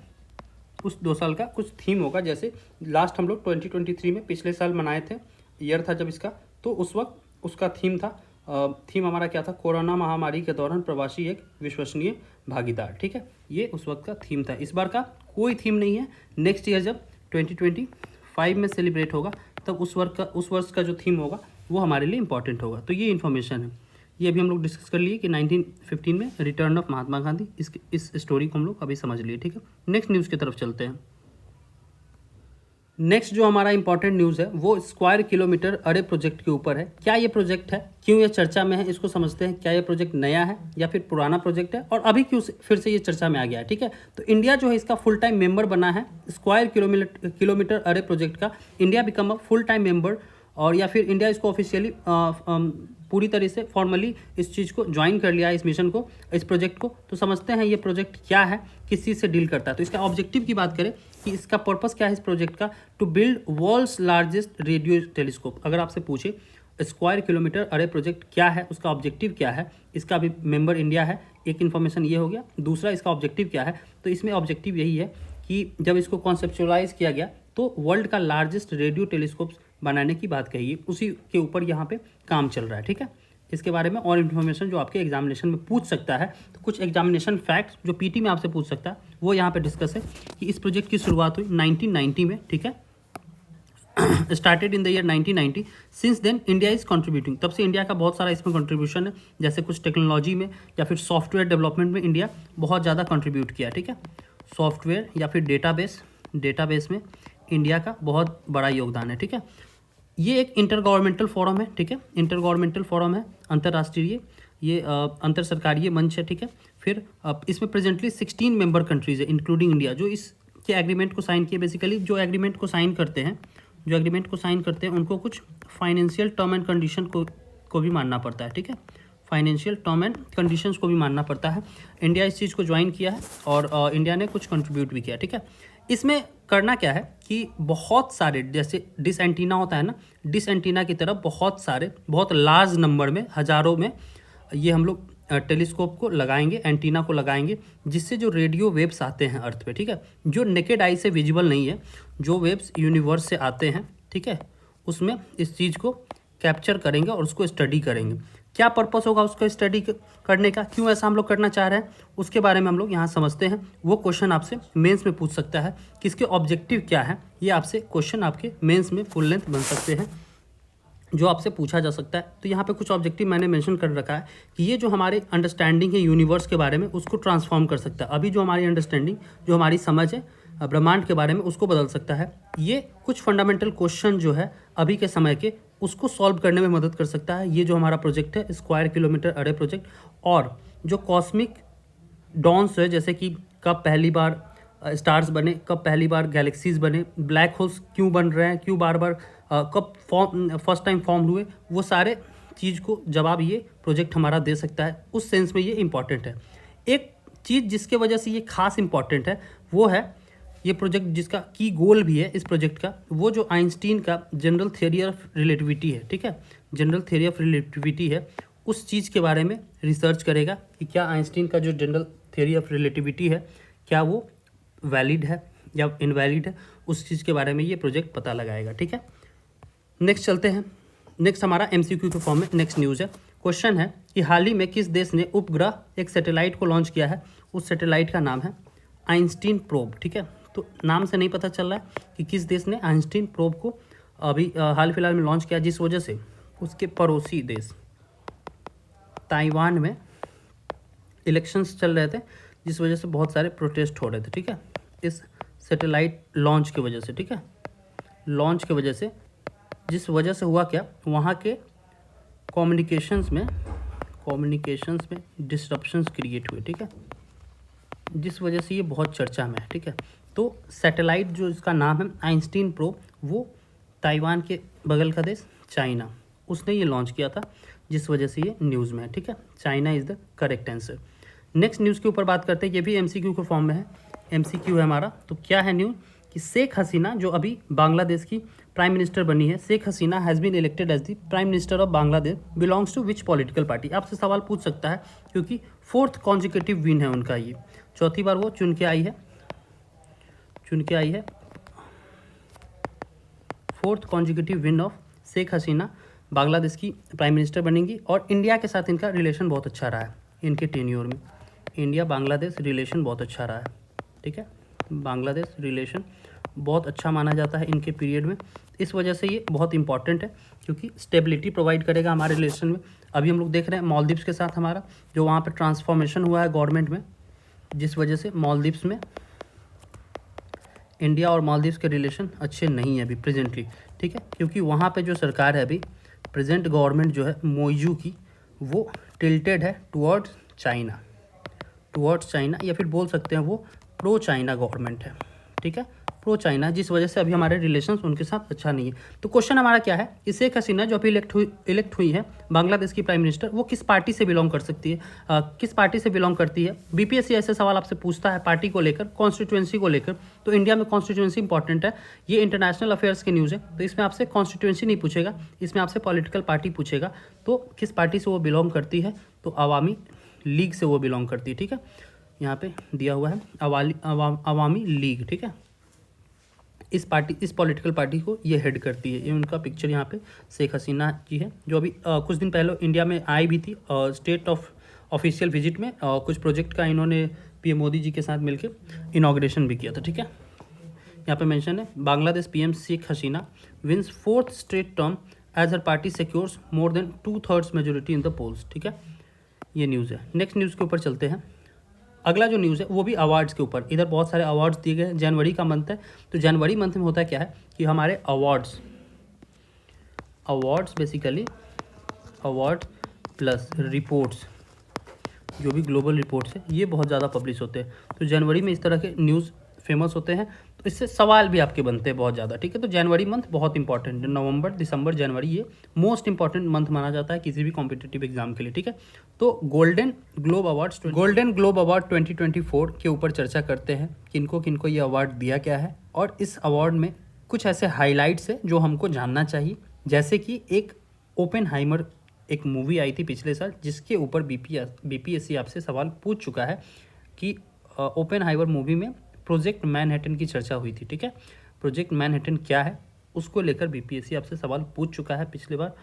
उस 2 साल का कुछ थीम होगा। जैसे लास्ट हम लोग 2023 में पिछले साल मनाए थे, ईयर था जब इसका, तो उस वक्त उसका थीम था, थीम हमारा क्या था? कोरोना महामारी के दौरान प्रवासी एक विश्वसनीय भागीदार। ठीक है। ये उस वक्त का थीम था। इस बार का कोई थीम नहीं है। नेक्स्ट ईयर जब 2025 में सेलिब्रेट होगा तब उस वर्ष का जो थीम होगा वो हमारे लिए इंपॉर्टेंट होगा। तो ये इन्फॉर्मेशन है। ये अभी हम लोग डिस्कस कर लिए कि 1915 में रिटर्न ऑफ महात्मा गांधी, इस स्टोरी को हम लोग अभी समझ लिए। ठीक है। नेक्स्ट न्यूज़ की तरफ चलते हैं। नेक्स्ट जो हमारा इंपॉर्टेंट न्यूज़ है वो स्क्वायर किलोमीटर अरे प्रोजेक्ट के ऊपर है। क्या ये प्रोजेक्ट है, क्यों ये चर्चा में है, इसको समझते हैं। क्या ये प्रोजेक्ट नया है या फिर पुराना प्रोजेक्ट है और अभी क्यों फिर से ये चर्चा में आ गया है। ठीक है। तो इंडिया जो है इसका फुल टाइम मेंबर बना है स्क्वायर किलोमीटर अरे प्रोजेक्ट का। India become a full time member, और या फिर इंडिया इसको ऑफिशियली पूरी तरह से फॉर्मली इस चीज़ को ज्वाइन कर लिया है, इस मिशन को, इस प्रोजेक्ट को। तो समझते हैं ये प्रोजेक्ट क्या है, किस चीज़ से डील करता है। तो इसका ऑब्जेक्टिव की बात करें कि इसका पर्पस क्या है इस प्रोजेक्ट का, to build world's largest radio telescope. अगर आपसे पूछे स्क्वायर किलोमीटर अरे प्रोजेक्ट क्या है, उसका ऑब्जेक्टिव क्या है, इसका भी मेंबर इंडिया है, एक इन्फॉर्मेशन ये हो गया। दूसरा इसका ऑब्जेक्टिव क्या है, तो इसमें ऑब्जेक्टिव यही है कि जब इसको कॉन्सेप्चुअलाइज किया गया तो वर्ल्ड का लार्जेस्ट रेडियो टेलीस्कोप्स बनाने की बात कही है, उसी के ऊपर यहाँ पे काम चल रहा है। ठीक है। इसके बारे में और इन्फॉर्मेशन जो आपके एग्जामिनेशन में पूछ सकता है, तो कुछ एग्जामिनेशन फैक्ट्स जो पीटी में आपसे पूछ सकता है वो यहाँ पे डिस्कस है कि इस प्रोजेक्ट की शुरुआत हुई 1990 में। ठीक है। Started in the year 1990। Since then India is contributing. तब से इंडिया का बहुत सारा इसमें कंट्रीब्यूशन है। जैसे कुछ टेक्नोलॉजी में या फिर सॉफ्टवेयर डेवलपमेंट में इंडिया बहुत ज़्यादा कंट्रीब्यूट किया। ठीक है। सॉफ्टवेयर या फिर डेटाबेस में इंडिया का बहुत बड़ा योगदान है। ठीक है। ये एक इंटर गवर्नमेंटल फोरम है। ठीक है। इंटर गवर्नमेंटल फोरम है, अंतर्राष्ट्रीय, ये अंतर सरकारीय मंच है। ठीक है। फिर इसमें प्रेजेंटली 16 मेंबर कंट्रीज है इंक्लूडिंग इंडिया जो इसके एग्रीमेंट को साइन किए। बेसिकली जो एग्रीमेंट को साइन करते हैं जो एग्रीमेंट को साइन करते हैं उनको कुछ फाइनेंशियल टर्म एंड कंडीशन को भी मानना पड़ता है, ठीक है, फाइनेंशियल टर्म एंड कंडीशंस को भी मानना पड़ता है। इंडिया इस चीज़ को ज्वाइन किया है और इंडिया ने कुछ कंट्रीब्यूट भी किया, ठीक है। इसमें करना क्या है कि बहुत सारे, जैसे डिस एंटीना होता है ना, डिस एंटीना की तरह बहुत सारे, बहुत लार्ज नंबर में, हज़ारों में ये हम लोग टेलीस्कोप को लगाएंगे, एंटीना को लगाएंगे, जिससे जो रेडियो वेव्स आते हैं अर्थ पे, ठीक है, जो नेकेड आई से विजिबल नहीं है, जो वेव्स यूनिवर्स से आते हैं, ठीक है, उसमें इस चीज़ को कैप्चर करेंगे और उसको स्टडी करेंगे। क्या पर्पस होगा उसको स्टडी करने का, क्यों ऐसा हम लोग करना चाह रहे हैं, उसके बारे में हम लोग यहाँ समझते हैं। वो क्वेश्चन आपसे मेंस में पूछ सकता है कि इसके ऑब्जेक्टिव क्या है, ये आपसे क्वेश्चन आपके मेंस में फुल लेंथ बन सकते हैं, जो आपसे पूछा जा सकता है। तो यहाँ पे कुछ ऑब्जेक्टिव मैंने मेंशन कर रखा है कि ये जो हमारे अंडरस्टैंडिंग है यूनिवर्स के बारे में, उसको ट्रांसफॉर्म कर सकता है। अभी जो हमारी अंडरस्टैंडिंग, जो हमारी समझ है ब्रह्मांड के बारे में, उसको बदल सकता है। ये कुछ फंडामेंटल क्वेश्चन जो है अभी के समय के, उसको सॉल्व करने में मदद कर सकता है। ये जो हमारा प्रोजेक्ट है, स्क्वायर किलोमीटर अरे प्रोजेक्ट, और जो कॉस्मिक डॉन्स है, जैसे कि कब पहली बार स्टार्स बने, कब पहली बार गैलेक्सीज बने, ब्लैक होल्स क्यों बन रहे हैं, क्यों बार बार कब फर्स्ट टाइम फॉर्म हुए, वो सारे चीज़ को जवाब ये प्रोजेक्ट हमारा दे सकता है। उस सेंस में ये इम्पॉर्टेंट है। एक चीज़ जिसके वजह से ये खास इम्पॉर्टेंट है, वो है ये प्रोजेक्ट जिसका की गोल भी है इस प्रोजेक्ट का, वो जो आइंस्टीन का जनरल थियरी ऑफ रिलेटिविटी है, ठीक है, जनरल थियरी ऑफ रिलेटिविटी है, उस चीज़ के बारे में रिसर्च करेगा कि क्या आइंस्टीन का जो जनरल थियरी ऑफ रिलेटिविटी है, क्या वो वैलिड है या इनवैलिड है, उस चीज़ के बारे में ये प्रोजेक्ट पता लगाएगा, ठीक है। नेक्स्ट चलते हैं। नेक्स्ट हमारा MCQ के फॉर्म में नेक्स्ट न्यूज़ है। क्वेश्चन है कि हाल ही में किस देश ने उपग्रह एक सैटेलाइट को लॉन्च किया है, उस सैटेलाइट का नाम है आइंस्टीन प्रोब, ठीक है। तो नाम से नहीं पता चल रहा है कि किस देश ने आइंस्टीन प्रोब को अभी हाल फिलहाल में लॉन्च किया, जिस वजह से उसके पड़ोसी देश ताइवान में इलेक्शंस चल रहे थे, जिस वजह से बहुत सारे प्रोटेस्ट हो रहे थे, ठीक है, इस सैटेलाइट लॉन्च की वजह से, ठीक है, लॉन्च की वजह से, जिस वजह से हुआ क्या, वहाँ के कम्युनिकेशंस में डिस्ट्रप्शंस क्रिएट हुए, ठीक है, जिस वजह से ये बहुत चर्चा में है, ठीक है। तो सैटेलाइट जो इसका नाम है आइंस्टीन प्रोब, वो ताइवान के बगल का देश चाइना, उसने ये लॉन्च किया था, जिस वजह से ये न्यूज़ में है, ठीक है। China is the correct answer. Next news के ऊपर बात करते हैं, ये भी MCQ के फॉर्म में है, MCQ है हमारा। तो क्या है न्यूज़ कि शेख हसीना जो अभी बांग्लादेश की प्राइम मिनिस्टर बनी है, Sheikh Hasina has been elected as the prime minister of Bangladesh, belongs to which political party. आपसे सवाल पूछ सकता है, क्योंकि 4th कॉन्जिक्यूटिव विन है उनका, ये 4थी बार वो चुन के आई है, 4th consecutive win of Sheikh Hasina, Bangladesh की प्राइम मिनिस्टर बनेंगी। और इंडिया के साथ इनका रिलेशन बहुत अच्छा रहा है, इनके टेन्योर में इंडिया बांग्लादेश रिलेशन बहुत अच्छा रहा है, ठीक है, बांग्लादेश रिलेशन बहुत अच्छा माना जाता है इनके पीरियड में। इस वजह से ये बहुत इंपॉर्टेंट है, क्योंकि स्टेबिलिटी प्रोवाइड करेगा हमारे रिलेशन में। अभी हम लोग देख रहे हैं मालदीव्स के साथ हमारा जो वहाँ पे ट्रांसफॉर्मेशन हुआ है गवर्नमेंट में, जिस वजह से मालदीव्स में इंडिया और मालदीव्स के रिलेशन अच्छे नहीं है अभी प्रेजेंटली, ठीक है, क्योंकि वहाँ पे जो सरकार है अभी प्रेजेंट गवर्नमेंट जो है मोइजू की, वो टिल्टेड है टुवर्ड्स चाइना, या फिर बोल सकते हैं वो प्रो चाइना गवर्नमेंट है, ठीक है, प्रो चाइना, जिस वजह से अभी हमारे रिलेशंस उनके साथ अच्छा नहीं है। तो क्वेश्चन हमारा क्या है कि शेख हसीना जो अभी इलेक्ट हुई है बांग्लादेश की प्राइम मिनिस्टर, वो किस पार्टी से बिलोंग कर सकती है, किस पार्टी से बिलोंग करती है। BPSC ऐसे सवाल आपसे पूछता है पार्टी को लेकर, कॉन्स्टिट्यूएंसी को लेकर। तो इंडिया में कॉन्स्टिट्यूएंसी इंपॉर्टेंट है, ये इंटरनेशनल अफेयर्स की न्यूज़ है, तो इसमें आपसे कॉन्स्टिट्यूएंसी नहीं पूछेगा, इसमें आपसे पॉलिटिकल पार्टी पूछेगा। तो किस पार्टी से वो बिलोंग करती है, तो अवामी लीग से वो बिलोंग करती है, ठीक है, यहाँ पे दिया हुआ है अवामी लीग, ठीक है। इस पॉलिटिकल पार्टी को ये हेड करती है, ये उनका पिक्चर यहाँ पे शेख हसीना जी है, जो अभी कुछ दिन पहले इंडिया में आई भी थी स्टेट ऑफ ऑफिशियल विजिट में, कुछ प्रोजेक्ट का इन्होंने PM मोदी जी के साथ मिलकर इनाग्रेशन भी किया था, ठीक है। यहाँ पे मेंशन है Bangladesh PM Sheikh Hasina wins 4th straight term as her party secures more than 2/3 majority in the polls, ठीक है, ये न्यूज़ है। नेक्स्ट न्यूज़ के ऊपर चलते हैं। अगला जो न्यूज़ है वो भी अवार्ड्स के ऊपर, इधर बहुत सारे अवार्ड्स दिए गए हैं, जनवरी का मंथ है, तो जनवरी मंथ में होता क्या है कि हमारे awards basically award plus reports, जो भी ग्लोबल रिपोर्ट्स है, ये बहुत ज़्यादा पब्लिश होते हैं। तो जनवरी में इस तरह के न्यूज़ फेमस होते हैं, तो इससे सवाल भी आपके बनते हैं बहुत ज़्यादा, ठीक है। तो जनवरी मंथ बहुत इंपॉर्टेंट है, नवंबर दिसंबर जनवरी ये मोस्ट इंपॉर्टेंट मंथ माना जाता है किसी भी कॉम्पिटिटिव एग्जाम के लिए, ठीक है। तो गोल्डन ग्लोब अवार्ड 2024 के ऊपर चर्चा करते हैं, किनको किनको ये अवार्ड दिया गया है, और इस अवार्ड में कुछ ऐसे हाईलाइट्स है जो हमको जानना चाहिए। जैसे कि एक ओपेनहाइमर एक मूवी आई थी पिछले साल, जिसके ऊपर बीपीएससी आपसे सवाल पूछ चुका है कि ओपेनहाइमर मूवी में प्रोजेक्ट मैनहट्टन की चर्चा हुई थी, ठीक है। प्रोजेक्ट मैनहट्टन क्या है उसको लेकर बीपीएससी आपसे सवाल पूछ चुका है पिछली बार।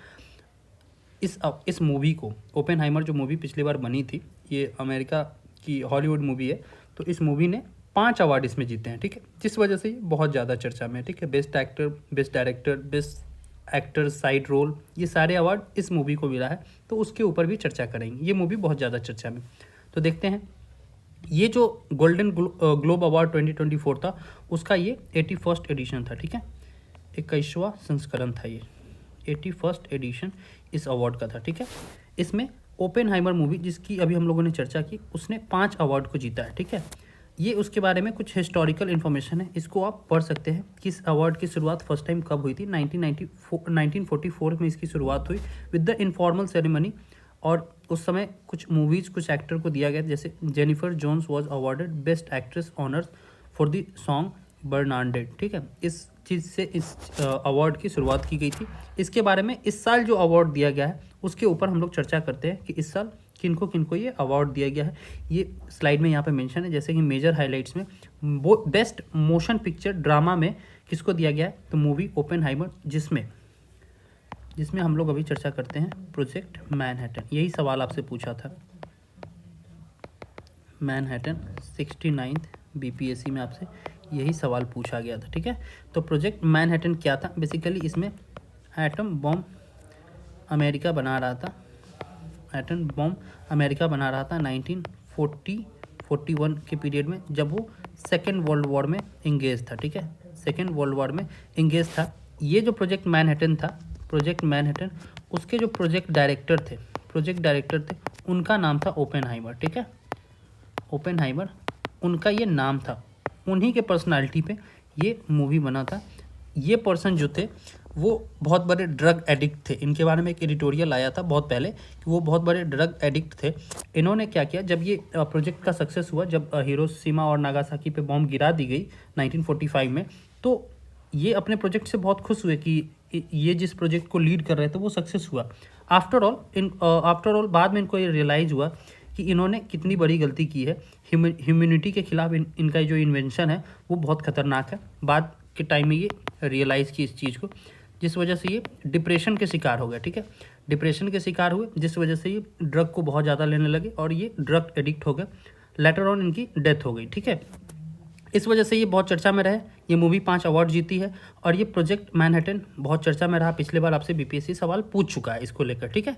इस मूवी को, ओपेनहाइमर जो मूवी पिछली बार बनी थी, ये अमेरिका की हॉलीवुड मूवी है, तो इस मूवी ने 5 अवार्ड इसमें जीते हैं, ठीक है। जिस वजह से ये बहुत ज़्यादा चर्चा में है, ठीक है। Best actor, best director, best actor side role, ये सारे अवार्ड इस मूवी को मिला है, तो उसके ऊपर भी चर्चा करेंगे। ये मूवी बहुत ज़्यादा चर्चा में, तो देखते हैं। ये जो गोल्डन ग्लोब अवार्ड 2024 था, उसका ये 81st एडिशन था, ठीक है। 21वां संस्करण था ये, 81st एडिशन इस अवार्ड का था, ठीक है। इसमें ओपेनहाइमर मूवी, जिसकी अभी हम लोगों ने चर्चा की, उसने 5 अवार्ड को जीता है, ठीक है। ये उसके बारे में कुछ हिस्टोरिकल इन्फॉर्मेशन है, इसको आप पढ़ सकते हैं कि इस अवार्ड की शुरुआत फर्स्ट टाइम कब हुई थी। 1944 में इसकी शुरुआत हुई विद द इनफॉर्मल सेरेमनी, और उस समय कुछ मूवीज़, कुछ एक्टर को दिया गया, जैसे Jennifer Jones was awarded best actress honours for the song Bernadette, ठीक है। इस चीज़ से इस अवार्ड की शुरुआत की गई थी। इसके बारे में इस साल जो अवार्ड दिया गया है उसके ऊपर हम लोग चर्चा करते हैं कि इस साल किनको किनको ये अवार्ड दिया गया है। ये स्लाइड में यहाँ पे मेंशन है, जैसे कि मेजर हाइलाइट्स में वो बेस्ट मोशन पिक्चर ड्रामा में किसको दिया गया है, तो मूवी ओपेनहाइमर, जिसमें हम लोग अभी चर्चा करते हैं प्रोजेक्ट मैनहट्टन। यही सवाल आपसे पूछा था, मैनहट्टन 69th बीपीएससी में आपसे यही सवाल पूछा गया था, ठीक है। तो प्रोजेक्ट मैनहट्टन क्या था, बेसिकली इसमें एटम बॉम्ब अमेरिका बना रहा था, 1941 के पीरियड में, जब वो सेकेंड वर्ल्ड वॉर में इंगेज था, ठीक है। सेकेंड वर्ल्ड वॉर में इंगेज था। ये जो प्रोजेक्ट मैनहट्टन, उसके जो प्रोजेक्ट डायरेक्टर थे, उनका नाम था ओपेनहाइमर, ठीक है। ओपेनहाइमर उनका ये नाम था, उन्हीं के पर्सनालिटी पे ये मूवी बना था। ये पर्सन जो थे वो बहुत बड़े ड्रग एडिक्ट थे। इनके बारे में एक एडिटोरियल आया था बहुत पहले कि वो बहुत बड़े ड्रग एडिक्ट थे। इन्होंने क्या किया, जब ये प्रोजेक्ट का सक्सेस हुआ, जब हिरोशिमा और नागासाकी पे बॉम्ब गिरा दी गई 1945 में, तो ये अपने प्रोजेक्ट से बहुत खुश हुए कि ये जिस प्रोजेक्ट को लीड कर रहे थे वो सक्सेस हुआ। आफ्टर ऑल बाद में इनको ये रियलाइज़ हुआ कि इन्होंने कितनी बड़ी गलती की है। ह्यूमैनिटी के खिलाफ इनका जो इन्वेंशन है वो बहुत खतरनाक है। बाद के टाइम में ये रियलाइज़ की इस चीज़ को, जिस वजह से ये डिप्रेशन के शिकार हो गए, ठीक है। डिप्रेशन के शिकार हुए, जिस वजह से ये ड्रग को बहुत ज़्यादा लेने लगे और ये ड्रग एडिक्ट हो गए। लेटर ऑन इनकी डेथ हो गई, ठीक है। इस वजह से ये बहुत चर्चा में रहे। ये मूवी 5 अवार्ड जीती है, और ये प्रोजेक्ट मैनहट्टन बहुत चर्चा में रहा। पिछले बार आपसे बीपीएससी सवाल पूछ चुका है इसको लेकर, ठीक है।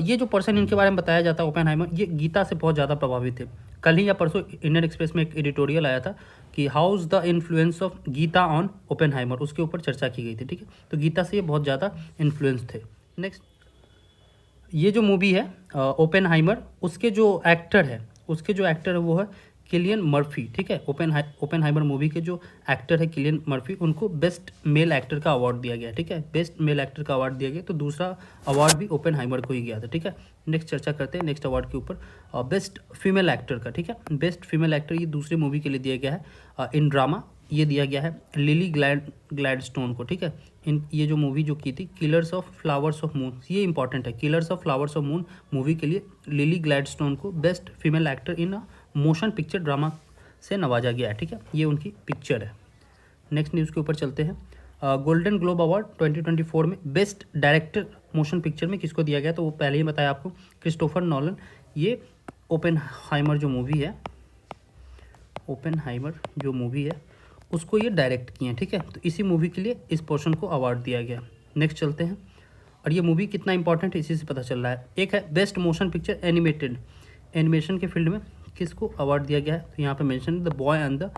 ये जो पर्सन इनके बारे में बताया जाता है ओपेनहाइमर, ये गीता से बहुत ज़्यादा प्रभावित थे। कल ही या परसों इंडियन एक्सप्रेस में एक एडिटोरियल आया था कि how's the influence of Gita on Oppenheimer, उसके ऊपर चर्चा की गई थी, ठीक है। तो गीता से ये बहुत ज़्यादा इन्फ्लुएंस थे। नेक्स्ट, ये जो मूवी है ओपेनहाइमर, उसके जो एक्टर है वो है किलियन मर्फी, ठीक है। ओपेनहाइमर मूवी के जो एक्टर है किलियन मर्फी, उनको बेस्ट मेल एक्टर का अवार्ड दिया गया, ठीक है। बेस्ट मेल एक्टर का अवार्ड दिया गया, तो दूसरा अवार्ड भी ओपेनहाइमर को ही गया था, ठीक है। नेक्स्ट चर्चा करते हैं नेक्स्ट अवार्ड के ऊपर, बेस्ट फीमेल एक्टर का, ठीक है। बेस्ट फीमेल एक्टर ये दूसरी मूवी के लिए दिया गया है इन ड्रामा। ये दिया गया है लिली ग्लैडस्टोन को, ठीक है। ये जो मूवी जो की थी killers of flowers of moon, ये इंपॉर्टेंट है। Killers of flowers of moon movie के लिए लिली ग्लैडस्टोन को best female actor in motion picture drama से नवाजा गया है, ठीक है। ये उनकी पिक्चर है। नेक्स्ट न्यूज़ के ऊपर चलते हैं। गोल्डन ग्लोब अवार्ड 2024 में बेस्ट डायरेक्टर मोशन पिक्चर में किसको दिया गया, तो वो पहले ही बताया आपको, क्रिस्टोफर नॉलन। ये ओपेनहाइमर जो मूवी है उसको ये डायरेक्ट किए हैं, ठीक है। तो इसी मूवी के लिए इस पर्सन को अवार्ड दिया गया। नेक्स्ट चलते हैं, और ये मूवी कितना इंपॉर्टेंट है इसी से पता चल रहा है। एक है बेस्ट मोशन पिक्चर एनिमेशन के फील्ड में किसको अवार्ड दिया गया है, तो यहाँ पे mention the boy and the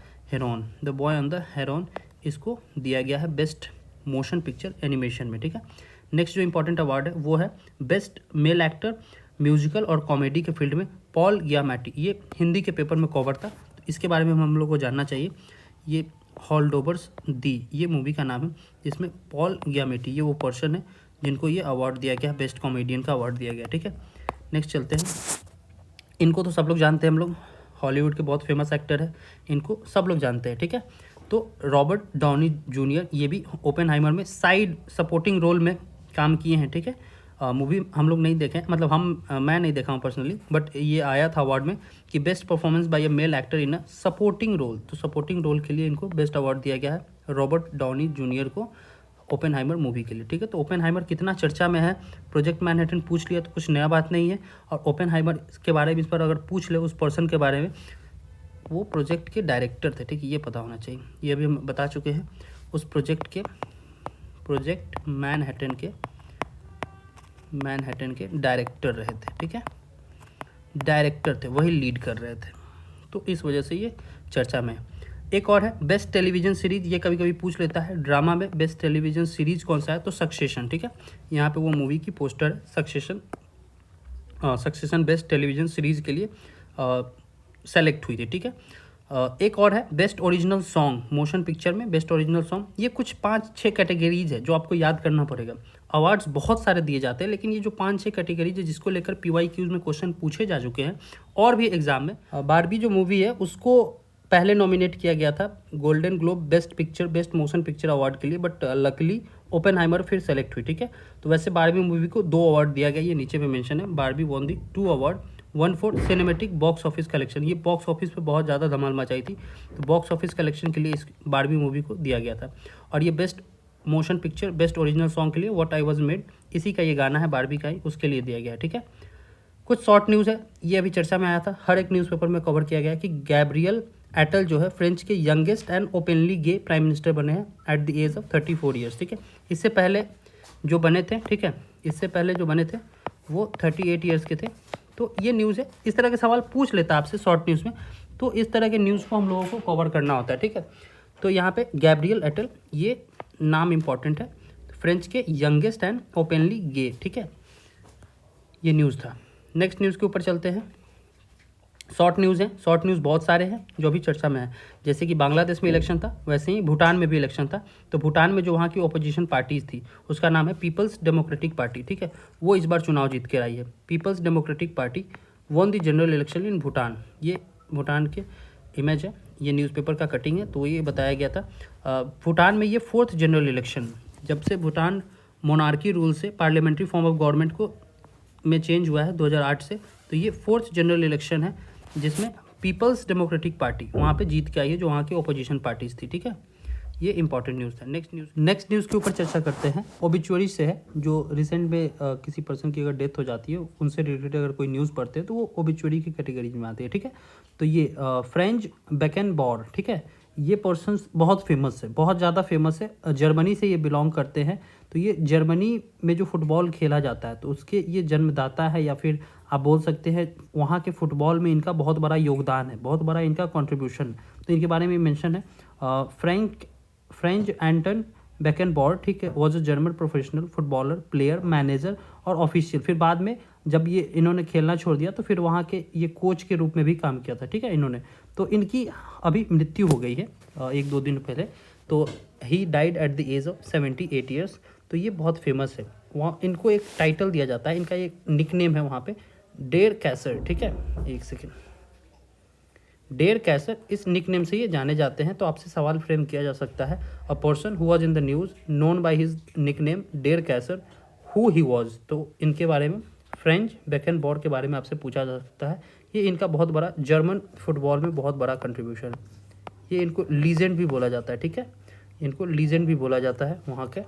Heron, इसको दिया गया है बेस्ट मोशन पिक्चर एनिमेशन में, ठीक है। नेक्स्ट जो इंपॉर्टेंट अवार्ड है वो है बेस्ट मेल एक्टर म्यूजिकल और कॉमेडी के फील्ड में पॉल गियामाटी। ये हिंदी के पेपर में कवर था, तो इसके बारे में हम लोग को जानना चाहिए। ये होल्डोवर्स दी, ये मूवी का नाम है, जिसमें पॉल गियामेटी ये वो पर्सन है जिनको ये अवार्ड दिया गया, बेस्ट कॉमेडियन का अवार्ड दिया गया। ठीक है, नेक्स्ट चलते हैं। इनको तो सब लोग जानते हैं, हम लोग हॉलीवुड के बहुत फेमस एक्टर है, इनको सब लोग जानते हैं। ठीक है, तो रॉबर्ट डाउनी जूनियर ये भी ओपेनहाइमर में साइड सपोर्टिंग रोल में काम किए हैं। ठीक है, मूवी हम लोग नहीं देखे, मतलब मैं नहीं देखा हूँ पर्सनली, बट ये आया था अवार्ड में कि best performance by a male actor in a supporting role, तो सपोर्टिंग रोल के लिए इनको बेस्ट अवार्ड दिया गया है रॉबर्ट डाउनी जूनियर को ओपेनहाइमर मूवी के लिए। ठीक है, तो ओपेनहाइमर कितना चर्चा में है, प्रोजेक्ट मैनहट्टन पूछ लिया तो कुछ नया बात नहीं है, और ओपेनहाइमर के बारे में इस पर अगर पूछ ले उस पर्सन के बारे में, वो प्रोजेक्ट के डायरेक्टर थे। ठीक है, ये पता होना चाहिए, ये अभी हम बता चुके हैं। उस प्रोजेक्ट मैनहट्टन के डायरेक्टर रहे थे। ठीक है, डायरेक्टर थे, वही लीड कर रहे थे, तो इस वजह से ये चर्चा में है। एक और है बेस्ट टेलीविजन सीरीज, ये कभी कभी पूछ लेता है ड्रामा में बेस्ट टेलीविजन सीरीज कौन सा है, तो सक्सेशन। ठीक है, यहाँ पे वो मूवी की पोस्टर है, सक्सेशन बेस्ट टेलीविजन सीरीज के लिए सेलेक्ट हुई थी। ठीक है, एक और है best original song, motion picture में बेस्ट ओरिजिनल सॉन्ग। ये कुछ 5-6 कैटेगरीज है जो आपको याद करना पड़ेगा। अवार्ड्स बहुत सारे दिए जाते हैं, लेकिन ये जो 5-6 कैटेगरीज है जिसको लेकर PYQs में क्वेश्चन पूछे जा चुके हैं और भी एग्जाम में। बारबी जो मूवी है उसको पहले नॉमिनेट किया गया था golden globe best picture best motion picture award के लिए, बट लकली ओपेनहाइमर फिर सेलेक्ट हुई। ठीक है, तो वैसे बारबी मूवी को 2 अवार्ड दिया गया, ये नीचे में मेंशन है। Barbie won the 2 award, 1 for cinematic box office collection, ये बॉक्स ऑफिस पे बहुत ज़्यादा धमाल मचाई थी, तो बॉक्स ऑफिस कलेक्शन के लिए इस बारबी मूवी को दिया गया था। और ये best motion picture best original song के लिए व्हाट आई वाज मेड, इसी का ये गाना है बारबी का ही, उसके लिए दिया गया है। ठीक है, कुछ शॉर्ट न्यूज़ है, ये अभी चर्चा में आया था, हर एक न्यूज़पेपर में कवर किया गया है कि गैब्रियल एटल जो है फ्रेंच के youngest and openly gay prime minister बने हैं at the age of 34 years. ठीक है, इससे पहले जो बने थे, ठीक है, इससे पहले जो बने थे वो 38 ईयर्स के थे। तो ये न्यूज़ है, इस तरह के सवाल पूछ लेता है आपसे शॉर्ट न्यूज़ में, तो इस तरह के न्यूज़ को हम लोगों को कवर करना होता है। ठीक है, तो यहाँ पे गैब्रियल एटल ये नाम इंपॉर्टेंट है, फ्रेंच के यंगेस्ट एंड ओपनली गे। ठीक है, ये न्यूज़ था। नेक्स्ट न्यूज़ के ऊपर चलते हैं। शॉर्ट न्यूज़ है, शॉर्ट न्यूज़ बहुत सारे हैं जो भी चर्चा में है, जैसे कि बांग्लादेश में इलेक्शन था, वैसे ही भूटान में भी इलेक्शन था। तो भूटान में जो वहाँ की ओपोजिशन पार्टीज थी उसका नाम है पीपल्स डेमोक्रेटिक पार्टी। ठीक है, वो इस बार चुनाव जीत के आई है। People's democratic party won the general election in Bhutan, ये भूटान के इमेज है, ये न्यूज़पेपर का कटिंग है, तो ये बताया गया था। भूटान में ये 4th जनरल इलेक्शन, जब से भूटान मोनार्की रूल से पार्लियामेंट्री फॉर्म ऑफ गवर्नमेंट को में चेंज हुआ है 2008 से, तो ये 4th जनरल इलेक्शन है जिसमें पीपल्स डेमोक्रेटिक पार्टी वहाँ पे जीत के आई है, जो वहाँ की ओपोजिशन पार्टीज थी। ठीक है, ये इंपॉर्टेंट न्यूज़ था। नेक्स्ट न्यूज़ के ऊपर चर्चा करते हैं, ओबिचुअरी से है, जो रिसेंट में किसी पर्सन की अगर डेथ हो जाती है उनसे रिलेटेड अगर कोई न्यूज़ पढ़ते हैं तो वो ओबिचुअरी की कैटेगरी में आती है। ठीक है, तो ये फ्रेंच बेकेनबॉर, ठीक है, ये पर्सन बहुत फेमस है, बहुत ज़्यादा फेमस है, जर्मनी से ये बिलोंग करते हैं। तो ये जर्मनी में जो फुटबॉल खेला जाता है तो उसके ये जन्मदाता है, या फिर आप बोल सकते हैं वहाँ के फुटबॉल में इनका बहुत बड़ा योगदान है, बहुत बड़ा इनका कंट्रीब्यूशन। तो इनके बारे में मेंशन है फ्रेंच एंटन बेकेनबॉर, ठीक है, was a German professional footballer, player, manager और ऑफिशियल। फिर बाद में जब ये इन्होंने खेलना छोड़ दिया तो फिर वहाँ के ये कोच के रूप में भी काम किया था। ठीक है, इन्होंने, तो इनकी अभी मृत्यु हो गई है 1-2 दिन पहले, तो he died at the age of 78 years. तो ये बहुत फेमस है, वहाँ इनको एक टाइटल दिया जाता है, इनका एक निकनेम है वहाँ पे डेर कैसर। ठीक है, एक सेकेंड, डेर कैसर, इस निकनेम से ये जाने जाते हैं। तो आपसे सवाल फ्रेम किया जा सकता है, a person who was in the news known by his nickname Der Kaiser, who he was. तो इनके बारे में फ्रेंच बेकेनबॉर के बारे में आपसे पूछा जा सकता है। ये इनका बहुत बड़ा जर्मन फुटबॉल में बहुत बड़ा कंट्रीब्यूशन है, ये इनको लीजेंड भी बोला जाता है। ठीक है, इनको लीजेंड भी बोला जाता है वहाँ के,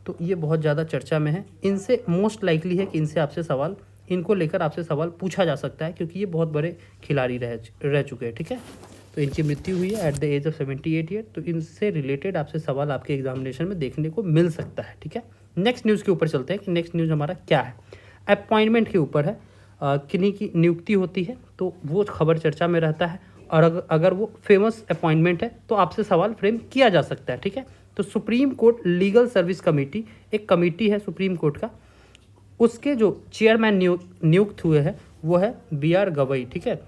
तो ये बहुत ज़्यादा चर्चा में है। इनसे मोस्ट लाइकली है कि इनसे आपसे सवाल, इनको लेकर आपसे सवाल पूछा जा सकता है, क्योंकि ये बहुत बड़े खिलाड़ी रह चुके हैं। ठीक है, तो इनकी मृत्यु हुई है at the age of 78 year, तो इनसे रिलेटेड आपसे सवाल आपके एग्जामिनेशन में देखने को मिल सकता है। ठीक है, नेक्स्ट न्यूज़ के ऊपर चलते हैं कि नेक्स्ट न्यूज़ हमारा क्या है। अपॉइंटमेंट के ऊपर है, किन्हीं की नियुक्ति होती है तो वो खबर चर्चा में रहता है, और अगर वो फेमस अपॉइंटमेंट है तो आपसे सवाल फ्रेम किया जा सकता है। ठीक है, तो supreme court legal service committee, एक कमेटी है सुप्रीम कोर्ट का, उसके जो चेयरमैन नियुक्त हुए हैं वो है BR गवई। ठीक है,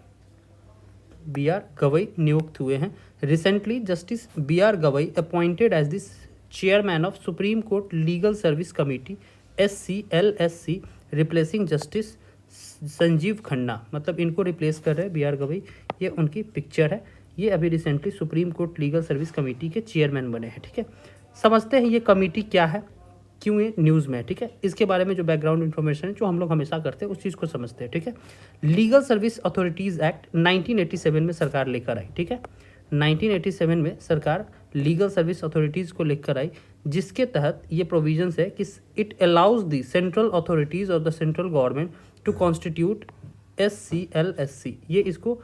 बी आर गवई नियुक्त हुए हैं। Recently justice B R Gavai appointed as this chairman of supreme court legal service committee SCLSC, replacing justice Sanjiv Khanna. मतलब इनको रिप्लेस कर रहे हैं बी आर गवई। ये उनकी पिक्चर है। ये अभी recently supreme court legal service committee के चेयरमैन बने हैं। ठीक है, समझते हैं ये कमेटी क्या है, क्यों ये न्यूज़ में है। ठीक है, इसके बारे में जो बैकग्राउंड इन्फॉर्मेशन है जो हम लोग हमेशा करते हैं उस चीज़ को समझते हैं। ठीक है, लीगल सर्विस अथॉरिटीज़ एक्ट 1987 में सरकार लेकर आई। ठीक है, 1987 में सरकार लीगल सर्विस अथॉरिटीज़ को लेकर आई, जिसके तहत ये प्रोविजंस है कि it allows the central authorities और the central government to constitute SCLSC। ये इसको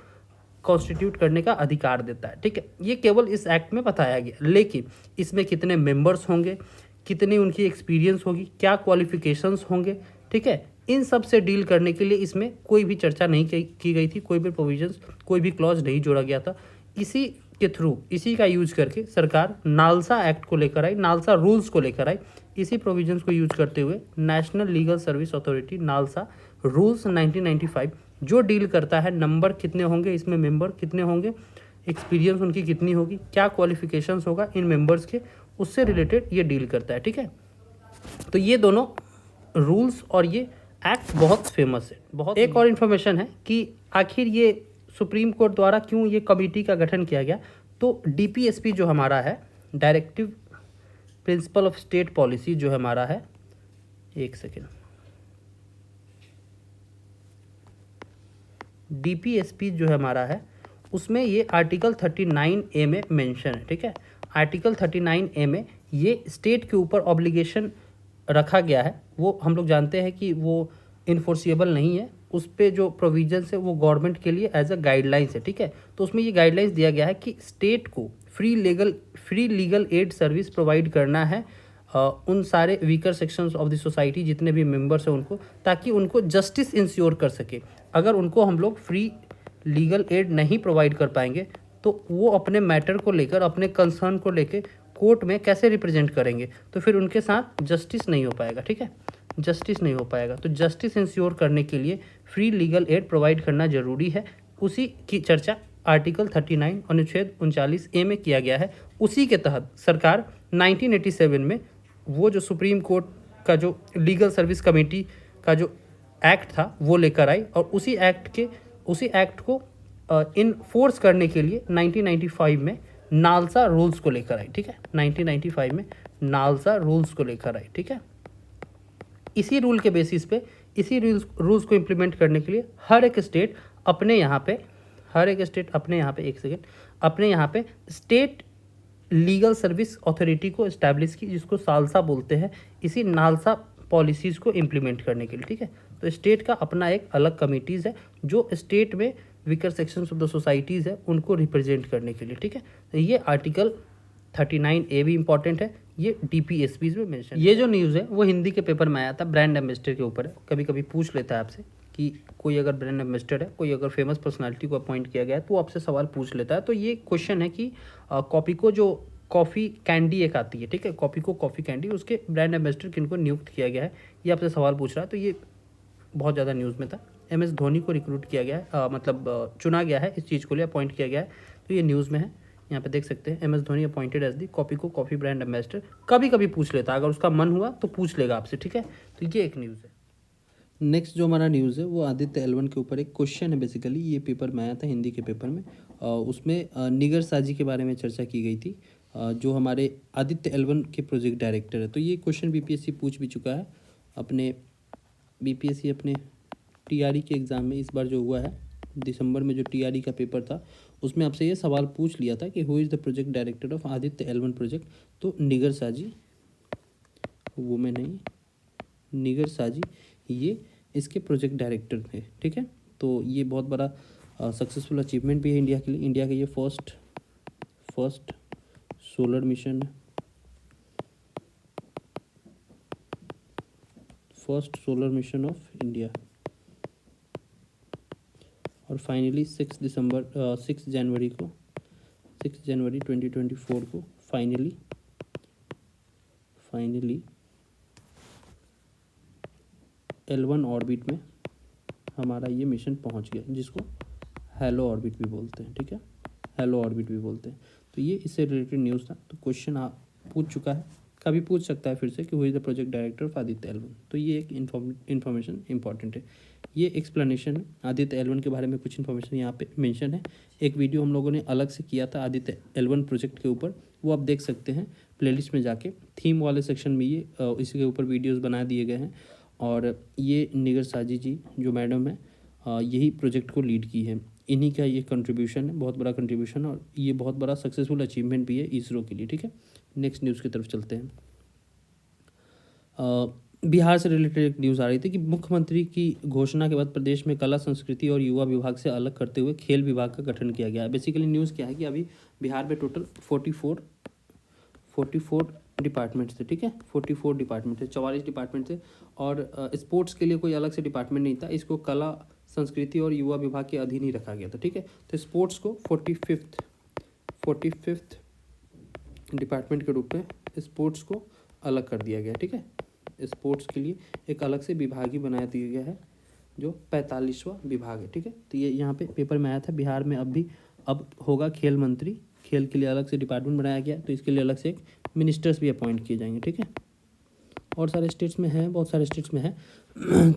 कॉन्स्टिट्यूट करने का अधिकार देता है। ठीक है, ये केवल इस एक्ट में बताया गया, लेकिन इसमें कितने मेंबर्स होंगे, कितनी उनकी एक्सपीरियंस होगी, क्या क्वालिफिकेशंस होंगे, ठीक है, इन सब से डील करने के लिए इसमें कोई भी चर्चा नहीं की गई थी। कोई भी प्रोविजंस, कोई भी क्लॉज नहीं जोड़ा गया था। इसी के थ्रू, इसी का यूज करके सरकार नालसा एक्ट को लेकर आई, नालसा रूल्स को लेकर आई। इसी प्रोविजंस को यूज करते हुए national legal service authority NALSA rules 1995 जो डील करता है नंबर कितने होंगे, इसमें मेंबर कितने होंगे, एक्सपीरियंस उनकी कितनी होगी, क्या क्वालिफिकेशंस होगा इन मेंबर्स के, उससे रिलेटेड ये डील करता है। ठीक है, तो ये दोनों रूल्स और ये एक्ट बहुत फेमस है। बहुत एक और इन्फॉर्मेशन है कि आखिर ये सुप्रीम कोर्ट द्वारा क्यों ये कमेटी का गठन किया गया। तो DPSP जो हमारा है, directive principle of state policy जो हमारा है, एक सेकेंड, DPSP जो हमारा है उसमें ये आर्टिकल 39A में मेंशन है। ठीक है, आर्टिकल 39A में ये स्टेट के ऊपर ऑब्लिगेशन रखा गया है। वो हम लोग जानते हैं कि वो इन्फोर्सिएबल नहीं है, उस पर जो प्रोविजंस है वो गवर्नमेंट के लिए एज अ गाइडलाइंस है। ठीक है, तो उसमें ये गाइडलाइंस दिया गया है कि स्टेट को free legal aid service provide करना है उन सारे weaker sections of the society जितने भी मेंबर्स हैं उनको, ताकि उनको जस्टिस इंश्योर कर सके। अगर उनको हम लोग फ्री लीगल एड नहीं प्रोवाइड कर पाएंगे तो वो अपने मैटर को लेकर, अपने कंसर्न को लेकर कोर्ट में कैसे रिप्रेजेंट करेंगे, तो फिर उनके साथ जस्टिस नहीं हो पाएगा। ठीक है, जस्टिस नहीं हो पाएगा। तो जस्टिस इंश्योर करने के लिए फ्री लीगल एड प्रोवाइड करना जरूरी है। उसी की चर्चा आर्टिकल 39 अनुच्छेद 39A में किया गया है। उसी के तहत सरकार 1987 में वो जो सुप्रीम कोर्ट का जो लीगल सर्विस कमेटी का जो एक्ट था वो लेकर आई, और उसी एक्ट को इनफोर्स करने के लिए 1995 में नालसा रूल्स को लेकर आई। ठीक है, 1995 में नालसा रूल्स को लेकर आई। ठीक है, इसी रूल के बेसिस पे, इसी रूल्स को इम्प्लीमेंट करने के लिए हर एक स्टेट अपने यहाँ पे स्टेट लीगल सर्विस अथॉरिटी को इस्टेब्लिश की, जिसको सालसा बोलते हैं, इसी नालसा पॉलिसीज़ को इम्प्लीमेंट करने के लिए। ठीक है, तो स्टेट का अपना एक अलग कमिटीज़ है जो स्टेट में weaker sections of the societies है उनको रिप्रेजेंट करने के लिए। ठीक है, तो ये आर्टिकल 39A भी इंपॉर्टेंट है, ये DPSP में मेंशन। ये जो न्यूज़ है वो हिंदी के पेपर में आया था, ब्रांड एम्बेसडर के ऊपर है। कभी कभी पूछ लेता है आपसे कि कोई अगर ब्रांड एम्बेसडर है, कोई अगर फेमस पर्सनालिटी को अपॉइंट किया गया है तो आपसे सवाल पूछ लेता है। तो ये क्वेश्चन है कि कॉपी को जो कॉफ़ी कैंडी एक आती है, ठीक है, कॉपी को कॉफ़ी कैंडी, उसके ब्रांड एम्बेसडर किनको नियुक्त किया गया है, ये आपसे सवाल पूछ रहा है। तो ये बहुत ज़्यादा न्यूज़ में था। MS धोनी को रिक्रूट किया गया है, चुना गया है इस चीज़ को लिए, अपॉइंट किया गया है। तो ये न्यूज़ में है, यहाँ पे देख सकते हैं, MS Dhoni appointed as the copy को कॉफ़ी ब्रांड एम्बेसडर। कभी कभी पूछ लेता है, अगर उसका मन हुआ तो पूछ लेगा आपसे। ठीक है, तो ये एक न्यूज़ है। नेक्स्ट जो हमारा न्यूज़ है वो आदित्य L1 के ऊपर एक क्वेश्चन है। बेसिकली ये पेपर में आया था हिंदी के पेपर में, उसमें निगर साजी के बारे में चर्चा की गई थी, जो हमारे आदित्य L1 के प्रोजेक्ट डायरेक्टर है। तो ये क्वेश्चन BPSC पूछ भी चुका है अपने, BPSC अपने TRE के एग्ज़ाम में। इस बार जो हुआ है दिसंबर में, जो TRE का पेपर था उसमें आपसे ये सवाल पूछ लिया था कि who is the project director of Aditya L1 project. तो निगर साजी, वुमेन नहीं, निगर साजी ये इसके प्रोजेक्ट डायरेक्टर थे। ठीक है, तो ये बहुत बड़ा सक्सेसफुल अचीवमेंट भी है इंडिया के लिए। इंडिया का ये फर्स्ट सोलर मिशन है, first solar mission of India. और फाइनली 6 जनवरी 2024 को फाइनली L1 ऑर्बिट में हमारा ये मिशन पहुंच गया, जिसको हेलो ऑर्बिट भी बोलते हैं, ठीक है, हेलो ऑर्बिट भी बोलते हैं। तो ये इससे रिलेटेड न्यूज़ था। तो क्वेश्चन आप पूछ चुका है, कभी पूछ सकता है फिर से कि who is the project director of Aditya L1। तो ये एक इन्फॉर्मेशन इंपॉर्टेंट है, ये एक्सप्लेनेशन है आदित्य L1 के बारे में। कुछ इन्फॉर्मेशन यहाँ पे मेंशन है। एक वीडियो हम लोगों ने अलग से किया था आदित्य L1 प्रोजेक्ट के ऊपर, वो आप देख सकते हैं प्लेलिस्ट में जाके। थीम वाले सेक्शन में ये इसी के ऊपर वीडियोस बना दिए गए हैं। और ये निगर साजी जी जो मैडम है, यही प्रोजेक्ट को लीड की है, इन्हीं का ये कंट्रीब्यूशन है, बहुत बड़ा कंट्रीब्यूशन, और ये बहुत बड़ा सक्सेसफुल अचीवमेंट भी है इसरो के लिए, ठीक है। नेक्स्ट न्यूज़ की तरफ चलते हैं। बिहार से रिलेटेड एक न्यूज़ आ रही थी कि मुख्यमंत्री की घोषणा के बाद प्रदेश में कला संस्कृति और युवा विभाग से अलग करते हुए खेल विभाग का गठन किया गया है। बेसिकली न्यूज़ क्या है कि अभी बिहार में टोटल 44 डिपार्टमेंट्स थे, ठीक है, 44 डिपार्टमेंट थे, 44 डिपार्टमेंट थे। और स्पोर्ट्स के लिए कोई अलग से डिपार्टमेंट नहीं था, इसको कला संस्कृति और युवा विभाग के अधीन ही रखा गया था, ठीक है। तो स्पोर्ट्स को 45th डिपार्टमेंट के रूप में स्पोर्ट्स को अलग कर दिया गया, ठीक है। स्पोर्ट्स के लिए एक अलग से विभाग ही बना दिया गया है, जो 45वां विभाग है, ठीक है। तो ये यहाँ पे पेपर में आया था। बिहार में अब होगा खेल मंत्री, खेल के लिए अलग से डिपार्टमेंट बनाया गया, तो इसके लिए अलग से एक मिनिस्टर्स भी अपॉइंट किए जाएंगे, ठीक है। और सारे स्टेट्स में हैं, बहुत सारे स्टेट्स में है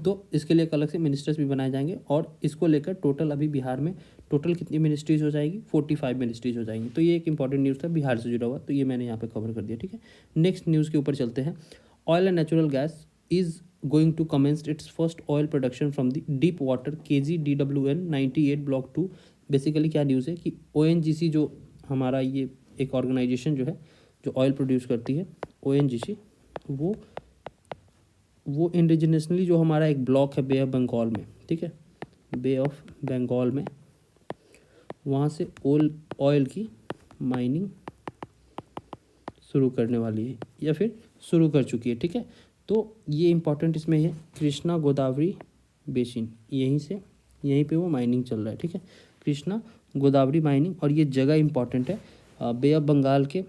तो इसके लिए एक अलग से मिनिस्टर्स भी बनाए जाएंगे। और इसको लेकर टोटल अभी बिहार में टोटल कितनी मिनिस्ट्रीज हो जाएगी, 45 मिनिस्ट्रीज हो जाएंगी। तो ये एक इंपॉर्टेंट न्यूज़ था बिहार से जुड़ा हुआ, तो ये मैंने यहाँ पे कवर कर दिया, ठीक है। नेक्स्ट न्यूज़ के ऊपर चलते हैं। Oil and natural gas is going to commence its first oil production from the deep water KG-DWN 98 block 2। Basically क्या न्यूज़ है कि ONGC जो हमारा ये एक ऑर्गेनाइजेशन जो है जो ऑयल प्रोड्यूस करती है, ONGC, वो इंडिजिनसली जो हमारा एक ब्लॉक है बे ऑफ बंगाल में, ठीक है, बे ऑफ बंगाल में, वहाँ से ऑयल की माइनिंग शुरू करने वाली है या फिर शुरू कर चुकी है, ठीक है। तो ये इंपॉर्टेंट इसमें है कृष्णा गोदावरी बेसिन, यहीं पे वो माइनिंग चल रहा है, ठीक है, कृष्णा गोदावरी माइनिंग। और ये जगह इंपॉर्टेंट है बे ऑफ बंगाल के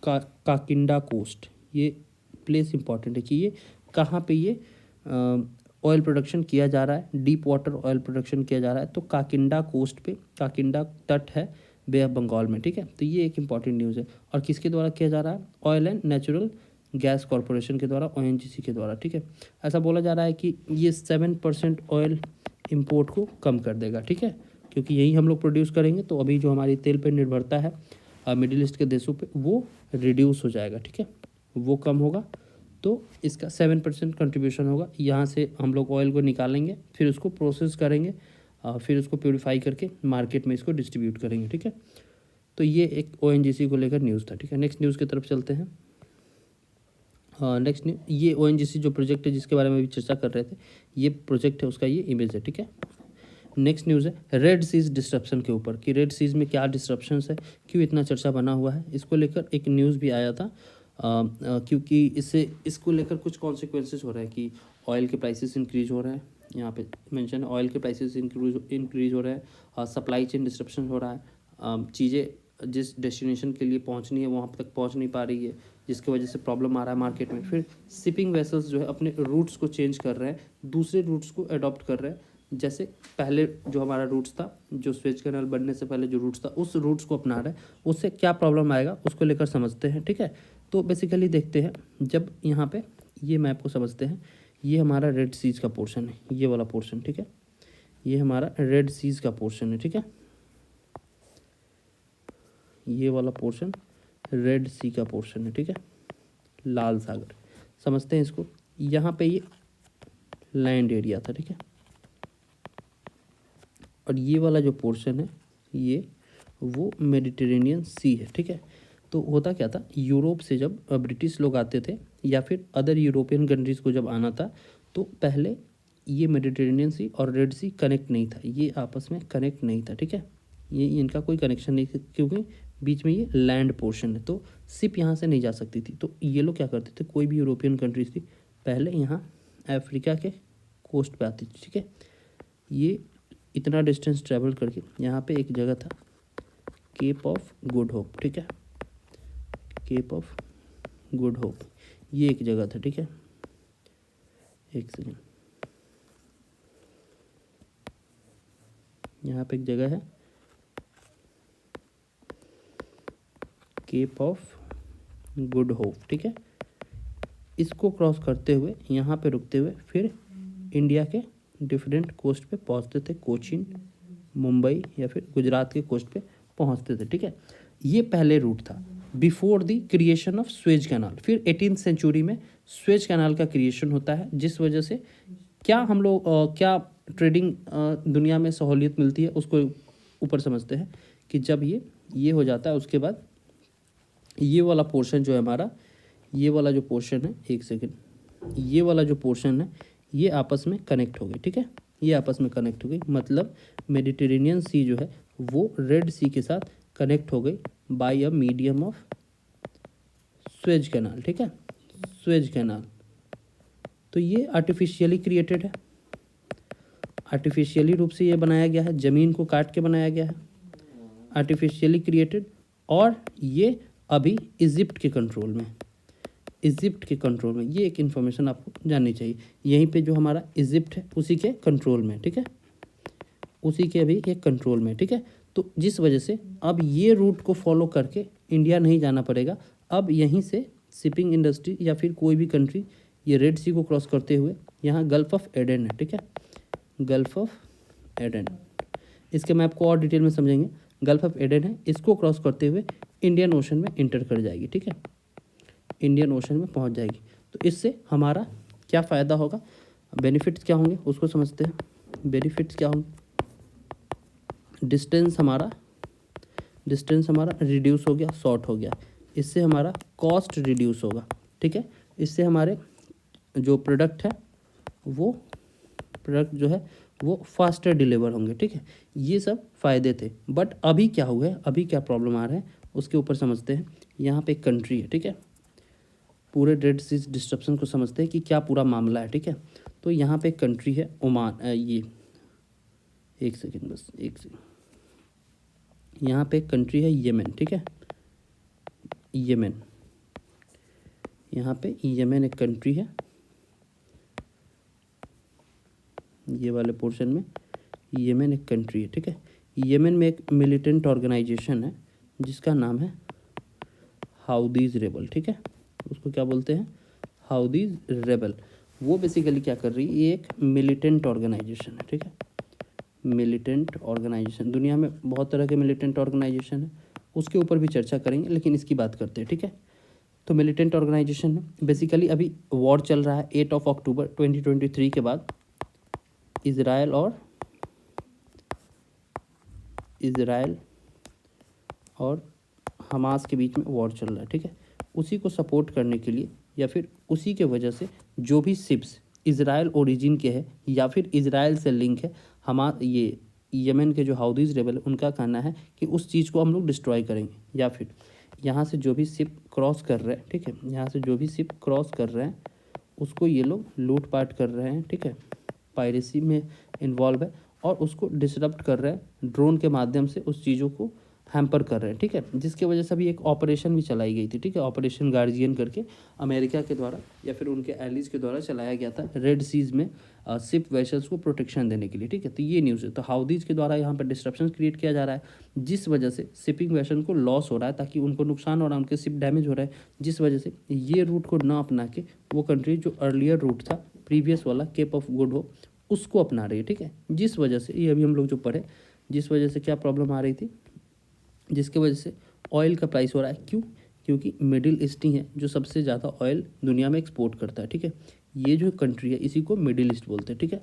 काकिंडा कोस्ट, ये प्लेस इंपॉर्टेंट है कि ये कहाँ पे ये ऑयल प्रोडक्शन किया जा रहा है, डीप वाटर ऑयल प्रोडक्शन किया जा रहा है। तो काकिंडा कोस्ट पे, काकिंडा तट है बे ऑफ बंगाल में, ठीक है। तो ये एक इंपॉर्टेंट न्यूज़ है। और किसके द्वारा किया जा रहा है, oil and natural gas corporation के द्वारा, ONGC के द्वारा, ठीक है। ऐसा बोला जा रहा है कि ये 7% ऑयल इम्पोर्ट को कम कर देगा, ठीक है, क्योंकि यही हम लोग प्रोड्यूस करेंगे। तो अभी जो हमारी तेल पर निर्भरता है मिडिल ईस्ट के देशों पे, वो रिड्यूस हो जाएगा, ठीक है, वो कम होगा। तो इसका 7% कंट्रीब्यूशन होगा। यहाँ से हम लोग ऑयल को निकालेंगे, फिर उसको प्रोसेस करेंगे, फिर उसको प्योरीफाई करके मार्केट में इसको डिस्ट्रीब्यूट करेंगे, ठीक है। तो ये एक ONGC को लेकर न्यूज़ था, ठीक है। नेक्स्ट न्यूज़ की तरफ चलते हैं। नेक्स्ट न्यूज़, ये ONGC जो प्रोजेक्ट है जिसके बारे में अभी चर्चा कर रहे थे, ये प्रोजेक्ट है, उसका ये इमेज है, ठीक है। नेक्स्ट न्यूज़ है रेड सीज डिस्ट्रप्शन के ऊपर, कि रेड सीज में क्या डिस्ट्रप्शंस है, क्यों इतना चर्चा बना हुआ है, इसको लेकर एक न्यूज़ भी आया था। क्योंकि इसको लेकर कुछ कॉन्सिक्वेंसेस हो रहे हैं कि ऑयल के प्राइसेस इंक्रीज हो रहे हैं, यहाँ पे मेंशन है ऑयल के प्राइसेस इंक्रीज हो रहे हैं, सप्लाई चेन डिस्ट्रप्शन हो रहा है, चीज़ें जिस डेस्टिनेशन के लिए पहुँचनी है वहाँ तक पहुँच नहीं पा रही है, जिसकी वजह से प्रॉब्लम आ रहा है मार्केट में। फिर शिपिंग वेसल्स जो है अपने रूट्स को चेंज कर रहे हैं, दूसरे रूट्स को अडॉप्ट कर रहे हैं। जैसे पहले जो हमारा रूट्स था, जो स्वेज कैनाल बनने से पहले जो रूट्स था, उस रूट्स को अपना रहे हैं। उससे क्या प्रॉब्लम आएगा उसको लेकर समझते हैं, ठीक है। तो बेसिकली देखते हैं, जब यहाँ पे ये मैप को समझते हैं, ये हमारा रेड सीज का पोर्शन है, ये वाला पोर्शन, ठीक है, ये हमारा रेड सीज का पोर्शन है, ठीक है, ये वाला पोर्शन रेड सी का पोर्शन है, ठीक है, लाल सागर समझते हैं इसको। यहाँ पे ये लैंड एरिया था, ठीक है, और ये वाला जो पोर्शन है ये वो मेडिटेरेनियन सी है, ठीक है। तो होता क्या था, यूरोप से जब ब्रिटिश लोग आते थे या फिर अदर यूरोपियन कंट्रीज़ को जब आना था, तो पहले ये मेडिटेरेनियन सी और रेड सी कनेक्ट नहीं था, ये आपस में कनेक्ट नहीं था, ठीक है, ये इनका कोई कनेक्शन नहीं था, क्योंकि बीच में ये लैंड पोर्शन है, तो शिप यहाँ से नहीं जा सकती थी। तो ये लोग क्या करते थे, कोई भी यूरोपियन कंट्रीज थी पहले यहाँ अफ्रीका के कोस्ट पे आती थी, ठीक है। ये इतना डिस्टेंस ट्रैवल करके यहाँ पे एक जगह था केप ऑफ गुड होप, ठीक है, केप ऑफ गुड होप, ये एक जगह था, ठीक है, एक सेकेंड, यहाँ पे एक जगह है केप ऑफ गुड होप, ठीक है। इसको क्रॉस करते हुए यहाँ पे रुकते हुए फिर इंडिया के डिफरेंट कोस्ट पे पहुँचते थे, कोचीन, मुंबई या फिर गुजरात के कोस्ट पे पहुँचते थे, ठीक है। ये पहले रूट था before the creation of Suez canal. फिर 18th सेंचुरी में स्वेज कैनाल का क्रिएशन होता है, जिस वजह से क्या हम लोग क्या ट्रेडिंग दुनिया में सहूलियत मिलती है उसको ऊपर समझते हैं कि जब ये हो जाता है उसके बाद ये वाला पोर्शन जो है हमारा, ये वाला जो पोर्शन है, एक सेकेंड, ये वाला जो पोर्शन है ये आपस में कनेक्ट हो गई, ठीक है। ये आपस में कनेक्ट हो गई, मतलब मेडिटेरेनियन सी जो है वो रेड सी के साथ कनेक्ट हो गई by a medium of Suez canal, ठीक है, स्वेज कैनाल। तो ये आर्टिफिशियली क्रिएटेड है, आर्टिफिशियली रूप से ये बनाया गया है, ज़मीन को काट के बनाया गया है, आर्टिफिशियली क्रिएटेड। और ये अभी इजिप्ट के कंट्रोल में, इजिप्ट के कंट्रोल में। ये एक इन्फॉर्मेशन आपको जाननी चाहिए। यहीं पे जो हमारा इजिप्ट है उसी के कंट्रोल में, ठीक है, उसी के अभी एक कंट्रोल में, ठीक है। तो जिस वजह से अब ये रूट को फॉलो करके इंडिया नहीं जाना पड़ेगा। अब यहीं से शिपिंग इंडस्ट्री या फिर कोई भी कंट्री ये रेड सी को क्रॉस करते हुए यहाँ गल्फ ऑफ एडन है, ठीक है, गल्फ ऑफ एडन। इसके मैं आपको और डिटेल में समझेंगे। गल्फ ऑफ एडन है, इसको क्रॉस करते हुए इंडियन ओशन में इंटर कर जाएगी, ठीक है, इंडियन ओशन में पहुंच जाएगी। तो इससे हमारा क्या फ़ायदा होगा, बेनिफिट्स क्या होंगे उसको समझते हैं। बेनिफिट्स क्या होंगे, डिस्टेंस हमारा रिड्यूस हो गया, शॉर्ट हो गया। इससे हमारा कॉस्ट रिड्यूस होगा, ठीक है। इससे हमारे जो प्रोडक्ट है वो प्रोडक्ट जो है वो फास्टर डिलीवर होंगे, ठीक है। ये सब फ़ायदे थे। बट अभी क्या हुआ है, अभी क्या प्रॉब्लम आ रहा है उसके ऊपर समझते हैं। यहाँ पे एक कंट्री है, ठीक है, पूरे रेड सी डिस्ट्रप्शन को समझते हैं कि क्या पूरा मामला है, ठीक है। तो यहाँ पे एक कंट्री है ओमान, ये एक सेकेंड बस, एक सेकेंड, यहाँ पे एक कंट्री है यमन, ठीक है, यमन। यहाँ पे यमन एक कंट्री है, ये वाले पोर्शन में यमन एक कंट्री है, ठीक है। यमन में एक मिलिटेंट ऑर्गेनाइजेशन है जिसका नाम है हाउदीज रेबल, ठीक है। उसको क्या बोलते हैं, हाउदीज रेबल। वो बेसिकली क्या कर रही है, ये एक मिलिटेंट ऑर्गेनाइजेशन है, ठीक है, मिलिटेंट ऑर्गेनाइजेशन। दुनिया में बहुत तरह के मिलिटेंट ऑर्गेनाइजेशन है, उसके ऊपर भी चर्चा करेंगे, लेकिन इसकी बात करते हैं, ठीक है। तो मिलिटेंट ऑर्गेनाइजेशन है बेसिकली। अभी वॉर चल रहा है 8 अक्टूबर 2023 के बाद इजराइल और हमास के बीच में वॉर चल रहा है, ठीक है। उसी को सपोर्ट करने के लिए या फिर उसी के वजह से जो भी शिप्स इजराइल ओरिजिन के हैं या फिर इजराइल से लिंक है, ये यमन के जो हाउदीज रेबल है उनका कहना है कि उस चीज़ को हम लोग डिस्ट्रॉय करेंगे। या फिर यहाँ से जो भी शिप क्रॉस कर रहे हैं, ठीक है, यहाँ से जो भी शिप क्रॉस कर रहे हैं उसको ये लोग लूटपाट कर रहे हैं, ठीक है, पायरेसी में इन्वॉल्व है और उसको डिसरप्ट कर रहे हैं, ड्रोन के माध्यम से उस चीज़ों को हैम्पर कर रहे हैं, ठीक है। जिसके वजह से अभी एक ऑपरेशन भी चलाई गई थी, ठीक है, ऑपरेशन गार्जियन करके अमेरिका के द्वारा या फिर उनके एलिज के द्वारा चलाया गया था रेड सीज में शिप वेसल्स को प्रोटेक्शन देने के लिए, ठीक है। तो ये न्यूज़ है। तो हाउदीज के द्वारा यहाँ पर डिस्ट्रप्शन क्रिएट किया जा रहा है, जिस वजह से शिपिंग वेसल को लॉस हो रहा है, ताकि उनको नुकसान हो रहा है, उनके शिप डैमेज हो रहा है, जिस वजह से ये रूट को ना अपना के वो कंट्री जो अर्लियर रूट था प्रीवियस वाला केप ऑफ गुड होप उसको अपना रही है, ठीक है। जिस वजह से ये अभी हम लोग जो पढ़े, जिस वजह से क्या प्रॉब्लम आ रही थी, जिसके वजह से ऑयल का प्राइस हो रहा है। क्यों? क्योंकि मिडिल ईस्ट ही है जो सबसे ज़्यादा ऑयल दुनिया में एक्सपोर्ट करता है, ठीक है। ये जो कंट्री है इसी को मिडिल ईस्ट बोलते हैं, ठीक है,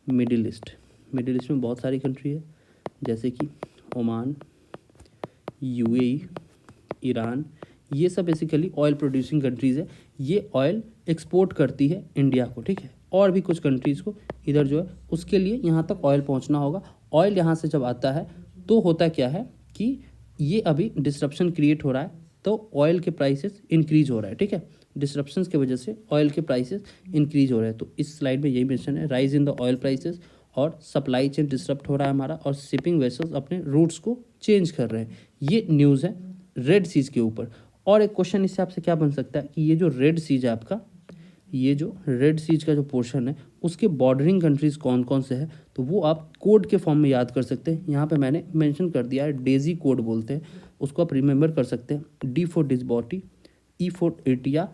मिडिल ईस्ट। मिडिल ईस्ट में बहुत सारी कंट्री है जैसे कि ओमान, यूएई, ईरान, ये सब बेसिकली ऑयल प्रोड्यूसिंग कंट्रीज़ है। ये ऑयल एक्सपोर्ट करती है इंडिया को, ठीक है, और भी कुछ कंट्रीज़ को इधर जो है उसके लिए यहाँ तक ऑयल पहुँचना होगा। ऑयल यहाँ से जब आता है तो होता क्या है कि ये अभी डिस्रप्शन क्रिएट हो रहा है, तो ऑयल के प्राइसेस इंक्रीज हो रहा है, ठीक है। डिस्रप्शंस की वजह से ऑयल के प्राइसेस इंक्रीज हो रहे हैं। तो इस स्लाइड में यही मेंशन है, rise in the oil prices, और सप्लाई चेन डिस्टर्ब हो रहा है हमारा, और शिपिंग वेसल्स अपने रूट्स को चेंज कर रहे हैं। ये न्यूज़ है रेड सीज के ऊपर। और एक क्वेश्चन इससे आपसे क्या बन सकता है कि ये जो रेड सीज है आपका, ये जो रेड सीज का जो पोर्शन है उसके बॉर्डरिंग कंट्रीज कौन कौन से हैं, तो वो आप कोड के फॉर्म में याद कर सकते हैं। यहाँ पे मैंने मेंशन कर दिया है, डेजी कोड बोलते हैं उसको, आप रिमेंबर कर सकते हैं। D for Djibouti, E for एटिया,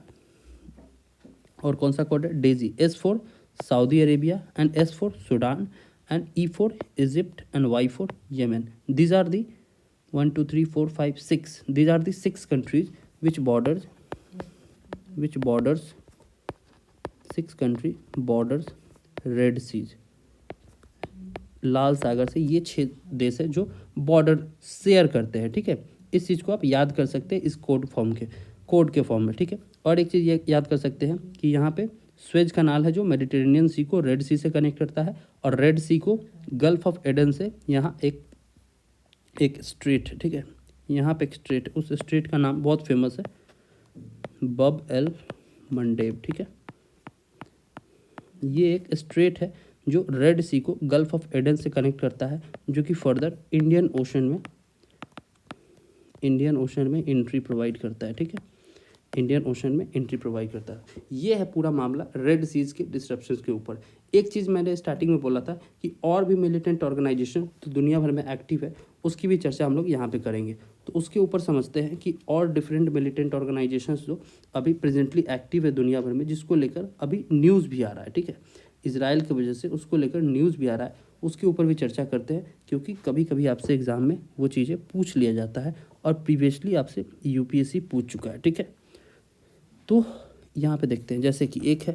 और कौन सा कोड है, daisy. S for Saudi Arabia and S for Sudan and E for Egypt and Y for Yemen. These are the 1 2 3 4 5 6, these are the 6 countries which borders 6 country borders red seas, लाल सागर से। ये 6 देश है जो बॉर्डर शेयर करते हैं, ठीक है। इस चीज़ को आप याद कर सकते हैं इस कोड के फॉर्म में, ठीक है। और एक चीज़ ये याद कर सकते हैं कि यहाँ पे स्वेज कनाल है जो मेडिटेरेनियन सी को रेड सी से कनेक्ट करता है, और रेड सी को गल्फ ऑफ एडन से। यहाँ एक स्ट्रीट, ठीक है, यहाँ पे एक स्ट्रीट, उस स्ट्रीट का नाम बहुत फेमस है, बब एल मंडेब, ठीक है। ये एक स्ट्रेट है जो रेड सी को गल्फ ऑफ एडन से कनेक्ट करता है, जो कि फर्दर इंडियन ओशन में एंट्री प्रोवाइड करता है, ठीक है। इंडियन ओशन में एंट्री प्रोवाइड करता है। ये है पूरा मामला रेड सीज के डिस्ट्रप्शंस के ऊपर। एक चीज़ मैंने स्टार्टिंग में बोला था कि और भी मिलिटेंट ऑर्गेनाइजेशन तो दुनिया भर में एक्टिव है, उसकी भी चर्चा हम लोग यहाँ पे करेंगे। तो उसके ऊपर समझते हैं कि और डिफरेंट मिलिटेंट ऑर्गेनाइजेशंस जो अभी प्रेजेंटली एक्टिव है दुनिया भर में, जिसको लेकर अभी न्यूज़ भी आ रहा है, ठीक है। इजराइल की वजह से उसको लेकर न्यूज़ भी आ रहा है, उसके ऊपर भी चर्चा करते हैं, क्योंकि कभी कभी आपसे एग्ज़ाम में वो चीज़ें पूछ लिया जाता है, और प्रीवियसली आपसे यूपीएससी पूछ चुका है, ठीक है। तो यहाँ पे देखते हैं, जैसे कि एक है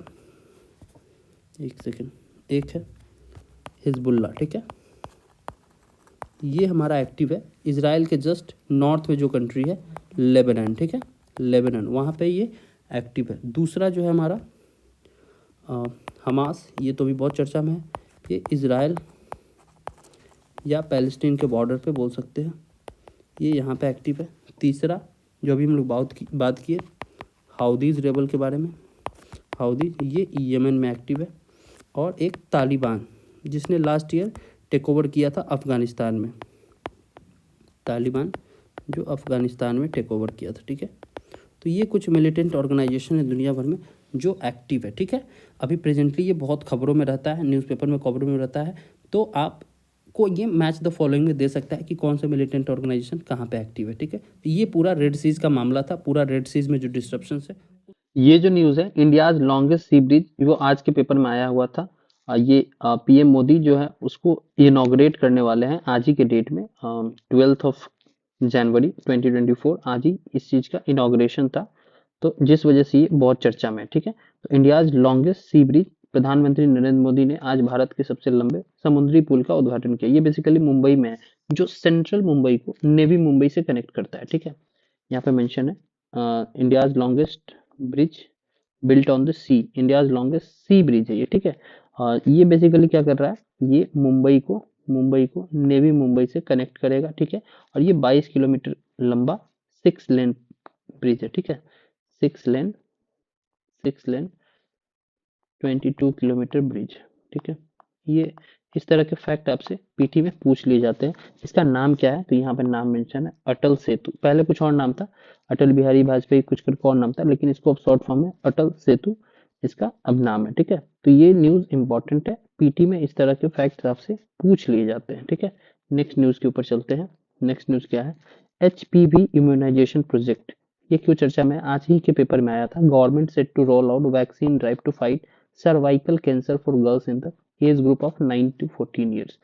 हिजबुल्ला, ठीक है। ये हमारा एक्टिव है इजराइल के जस्ट नॉर्थ में जो कंट्री है लेबनान, ठीक है, लेबनान, वहाँ पे ये एक्टिव है। दूसरा जो है हमारा हमास, ये तो भी बहुत चर्चा में है, ये इजराइल या पैलेस्टीन के बॉर्डर पे बोल सकते हैं, ये यहाँ पे एक्टिव है। तीसरा जो अभी हम लोग बात किए हाउदीज रेबल के बारे में, हाउदी ये यमन में एक्टिव है। और एक तालिबान, जिसने लास्ट ईयर टेक ओवर किया था अफ़गानिस्तान में, तालिबान जो अफ़गानिस्तान में टेक ओवर किया था, ठीक है। तो ये कुछ मिलिटेंट ऑर्गेनाइजेशन है दुनिया भर में जो एक्टिव है, ठीक है। अभी प्रेजेंटली ये बहुत खबरों में रहता है, न्यूज़पेपर में खबरों में रहता है, तो आपको ये मैच द फॉलोइंग में दे सकता है कि कौन सा मिलिटेंट ऑर्गेनाइजेशन कहाँ पे एक्टिव है, ठीक है। तो ये पूरा रेड सीज का मामला था, पूरा रेड सीज में जो डिस्ट्रप्शन है। ये जो न्यूज़ है, इंडियाज लॉन्गेस्ट सी ब्रिज, वो आज के पेपर में आया हुआ था। ये पीएम मोदी जो है उसको इनॉग्रेट करने वाले हैं आज ही के डेट में, 12 जनवरी 2024, आज ही इस चीज़ का इनॉग्रेशन था, तो जिस वजह से ये बहुत चर्चा में है, ठीक है। तो इंडियाज लॉन्गेस्ट सी ब्रिज, प्रधानमंत्री नरेंद्र मोदी ने आज भारत के सबसे लंबे समुद्री पुल का उद्घाटन किया। ये बेसिकली मुंबई में है, जो सेंट्रल मुंबई को नेवी मुंबई से कनेक्ट करता है, ठीक है। यहाँ पे मेंशन है India's longest bridge built on the sea, India's longest sea bridge है ये, ठीक है। ये बेसिकली क्या कर रहा है, ये मुंबई को नेवी मुंबई से कनेक्ट करेगा, ठीक है। और ये 22 किलोमीटर लंबा 6 लेन ब्रिज है, ठीक है। 6 लेन 22 किलोमीटर ब्रिज, ठीक है। ये इस तरह के फैक्ट आपसे पीटी में पूछ लिए जाते हैं। इसका नाम क्या है, तो यहाँ पे नाम मेंशन है अटल सेतु। पहले कुछ और नाम था, अटल बिहारी वाजपेयी कुछ करके और नाम था, लेकिन इसको अब शॉर्ट फॉर्म में अटल सेतु इसका अब नाम है, ठीक है। तो ये न्यूज़ इंपॉर्टेंट है, पीटी में इस तरह के फैक्ट आपसे पूछ लिए जाते हैं, ठीक है। नेक्स्ट न्यूज़ के ऊपर चलते हैं। नेक्स्ट न्यूज़ क्या है, HPV इम्यूनाइजेशन प्रोजेक्ट। ये क्यों चर्चा में, आज ही के पेपर में आया था। Government set to roll out vaccine drive to fight cervical cancer for girls in the age group of 9 to 14 years.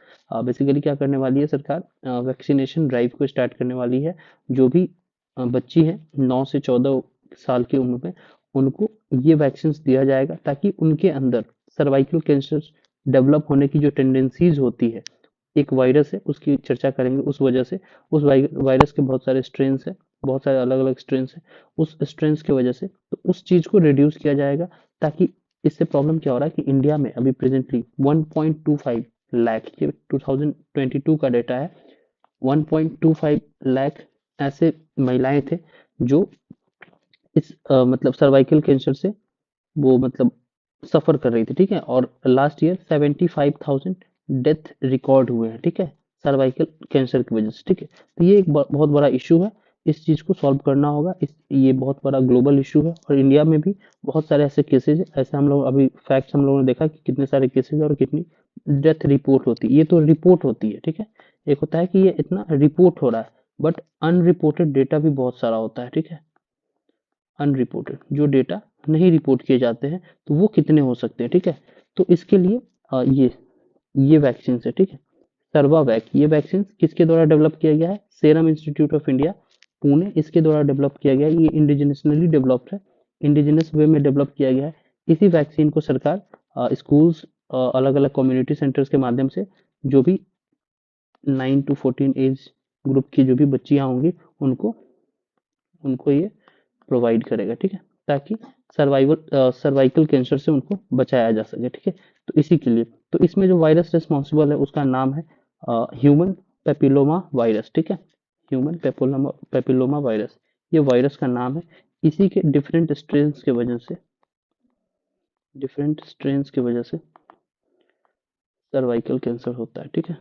Basically क्या करने वाली है सरकार, वैक्सीनेशन ड्राइव को स्टार्ट करने वाली है। जो भी बच्ची है 9 से 14 साल की उम्र में, उनको ये वैक्सीन दिया जाएगा, ताकि उनके अंदर सर्वाइकल कैंसर डेवलप होने की जो टेंडेंसीज होती है, एक वायरस है उसकी चर्चा करेंगे। उस वजह से उस वायरस के बहुत सारे स्ट्रेन्स हैं, बहुत सारे अलग अलग स्ट्रेन्स हैं, उस स्ट्रेन्स की वजह से तो उस चीज़ को रिड्यूस किया जाएगा। ताकि इससे प्रॉब्लम क्या हो रहा है कि इंडिया में अभी प्रेजेंटली 1.25 लाख, ये 2022 का डेटा है, 1.25 लाख ऐसे महिलाएं थे जो इस मतलब सर्वाइकल कैंसर से वो मतलब सफर कर रही थी, ठीक है। और लास्ट ईयर 75,000 डेथ रिकॉर्ड हुए हैं, ठीक है, सर्वाइकल कैंसर की वजह से, ठीक है। तो ये एक बहुत बड़ा इशू है, इस चीज़ को सॉल्व करना होगा। ये बहुत बड़ा ग्लोबल इशू है और इंडिया में भी बहुत सारे ऐसे केसेज, ऐसे हम लोग अभी फैक्ट्स हम लोगों ने देखा कि कितने सारे केसेज और कितनी डेथ रिपोर्ट होती है। ये तो रिपोर्ट होती है, ठीक है। एक होता है कि ये इतना रिपोर्ट हो रहा है, बट अनरिपोर्टेड डेटा भी बहुत सारा होता है, ठीक है। अनरिपोर्टेड जो डेटा नहीं रिपोर्ट किए जाते हैं, तो वो कितने हो सकते हैं, ठीक है। तो इसके लिए ये वैक्सीन है, ठीक है। सर्वावैक, ये वैक्सीन किसके द्वारा डेवलप किया गया है? Serum institute of India Pune, इसके द्वारा डेवलप किया गया है। ये इंडिजिनसली डेवलप्ड है, इंडिजिनस वे में डेवलप किया गया है। इसी वैक्सीन को सरकार स्कूल्स, अलग अलग कम्युनिटी सेंटर्स के माध्यम से, जो भी 9 to 14 एज ग्रुप की जो भी बच्चियां होंगी, उनको उनको ये प्रोवाइड करेगा, ठीक है, ताकि सर्वाइकल कैंसर से उनको बचाया जा सके, ठीक है। तो इसी के लिए, तो इसमें जो वायरस रिस्पॉन्सिबल है उसका नाम है ह्यूमन पेपिलोमा वायरस, ठीक है। ह्यूमन पेपिलोमा वायरस, ये वायरस का नाम है। इसी के डिफरेंट स्ट्रेन की वजह से सर्वाइकल कैंसर होता है, ठीक है।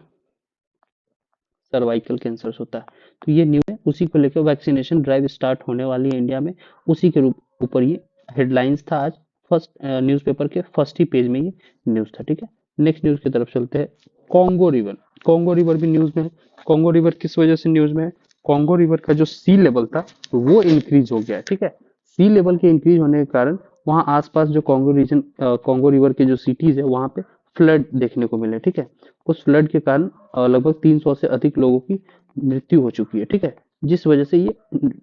सर्वाइकल कैंसर होता है। तो ये न्यूज़ है, उसी को लेकर वैक्सीनेशन ड्राइव स्टार्ट होने वाली है इंडिया में। उसी के ऊपर ये हेडलाइंस था आज, फर्स्ट न्यूज़पेपर के फर्स्ट ही पेज में ये न्यूज़ था, ठीक है। नेक्स्ट न्यूज़ की तरफ चलते हैं। कॉन्गो रिवर, कॉन्गो रिवर भी न्यूज़ में है। कॉन्गो रिवर किस वजह से न्यूज़ में है? कॉन्गो रिवर का जो सी लेवल था वो इंक्रीज हो गया है, ठीक है। सी लेवल के इंक्रीज होने के कारण वहाँ आसपास जो कॉन्गो रिवर के जो सिटीज है वहाँ पे फ्लड देखने को मिले, ठीक है। उस फ्लड के कारण लगभग 300 से अधिक लोगों की मृत्यु हो चुकी है, ठीक है। जिस वजह से ये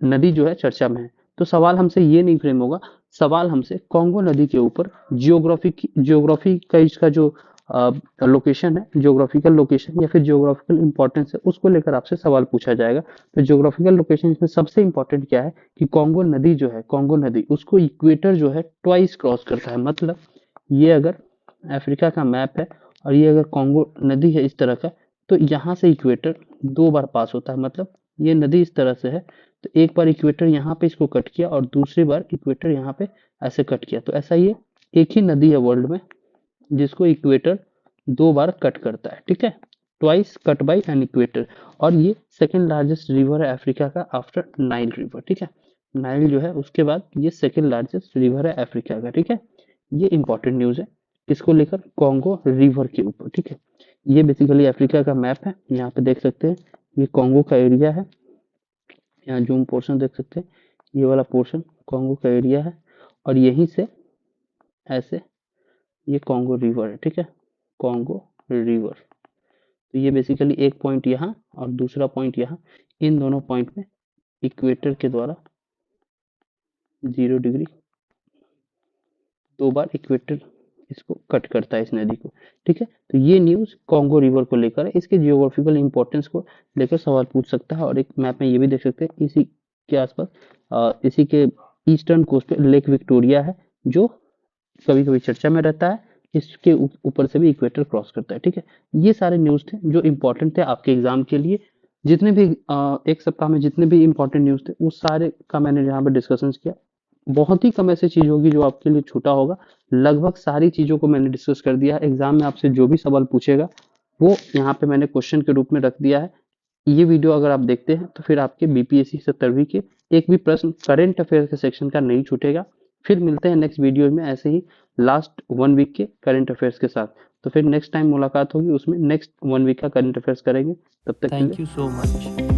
नदी जो है चर्चा में है। तो सवाल हमसे ये नहीं फ्रेम होगा, सवाल हमसे कॉन्गो नदी के ऊपर जियोग्राफी का इसका जो लोकेशन है, जियोग्राफिकल लोकेशन या फिर जियोग्राफिकल इंपॉर्टेंस है, उसको लेकर आपसे सवाल पूछा जाएगा। तो जियोग्राफिकल लोकेशन इसमें सबसे इंपॉर्टेंट क्या है कि कॉन्गो नदी जो है, कॉन्गो नदी उसको इक्वेटर जो है ट्वाइस क्रॉस करता है। मतलब ये अगर अफ्रीका का मैप है और ये अगर कॉन्गो नदी है इस तरह का, तो यहाँ से इक्वेटर 2 बार पास होता है। मतलब ये नदी इस तरह से है, तो एक बार इक्वेटर यहाँ पे इसको कट किया और दूसरी बार इक्वेटर यहाँ पे ऐसे कट किया। तो ऐसा ये एक ही नदी है वर्ल्ड में जिसको इक्वेटर 2 बार कट करता है, ठीक है। Twice cut by an equator. और ये सेकेंड लार्जेस्ट रिवर है अफ्रीका का आफ्टर नाइल रिवर, ठीक है। नाइल जो है उसके बाद ये सेकेंड लार्जेस्ट रिवर है अफ्रीका का, ठीक है। ये इंपॉर्टेंट न्यूज है किसको लेकर? कॉन्गो रिवर के ऊपर, ठीक है। ये बेसिकली अफ्रीका का मैप है, यहाँ पे देख सकते हैं। ये कॉन्गो का एरिया है, यहाँ जूम पोर्शन देख सकते हैं। ये वाला पोर्शन कॉन्गो का एरिया है और यहीं से ऐसे ये कॉन्गो रिवर है, ठीक है। Congo river. तो ये बेसिकली एक पॉइंट यहाँ और दूसरा पॉइंट यहाँ, इन दोनों पॉइंट में इक्वेटर के द्वारा 0 डिग्री 2 बार इक्वेटर इसको कट करता है, इस नदी को, ठीक है। तो ये न्यूज कॉन्गो रिवर को लेकर है। इसके जियोग्राफिकल इंपॉर्टेंस को लेकर सवाल पूछ सकता है। और एक मैप में ये भी देख सकते हैं, इसी के आसपास इसी के ईस्टर्न कोस्ट पे लेक विक्टोरिया है, जो कभी कभी चर्चा में रहता है। इसके ऊपर से भी इक्वेटर क्रॉस करता है, ठीक है। ये सारे न्यूज थे जो इंपॉर्टेंट थे आपके एग्जाम के लिए। जितने भी एक सप्ताह में जितने भी इंपॉर्टेंट न्यूज थे वो सारे का मैंने यहाँ पे डिस्कशन किया। बहुत ही कम ऐसी चीज होगी जो आपके लिए छूटा होगा। लगभग सारी चीजों को मैंने डिस्कस कर दिया है। एग्जाम में आपसे जो भी सवाल पूछेगा वो यहाँ पे मैंने क्वेश्चन के रूप में रख दिया है। ये वीडियो अगर आप देखते हैं तो फिर आपके बीपीएससी 70वीं के एक भी प्रश्न करेंट अफेयर के सेक्शन का नहीं छूटेगा। फिर मिलते हैं नेक्स्ट वीडियो में ऐसे ही लास्ट 1 वीक के करंट अफेयर्स के साथ। तो फिर नेक्स्ट टाइम मुलाकात होगी, उसमें नेक्स्ट 1 वीक का करंट अफेयर्स करेंगे। तब तक के लिए थैंक यू सो मच।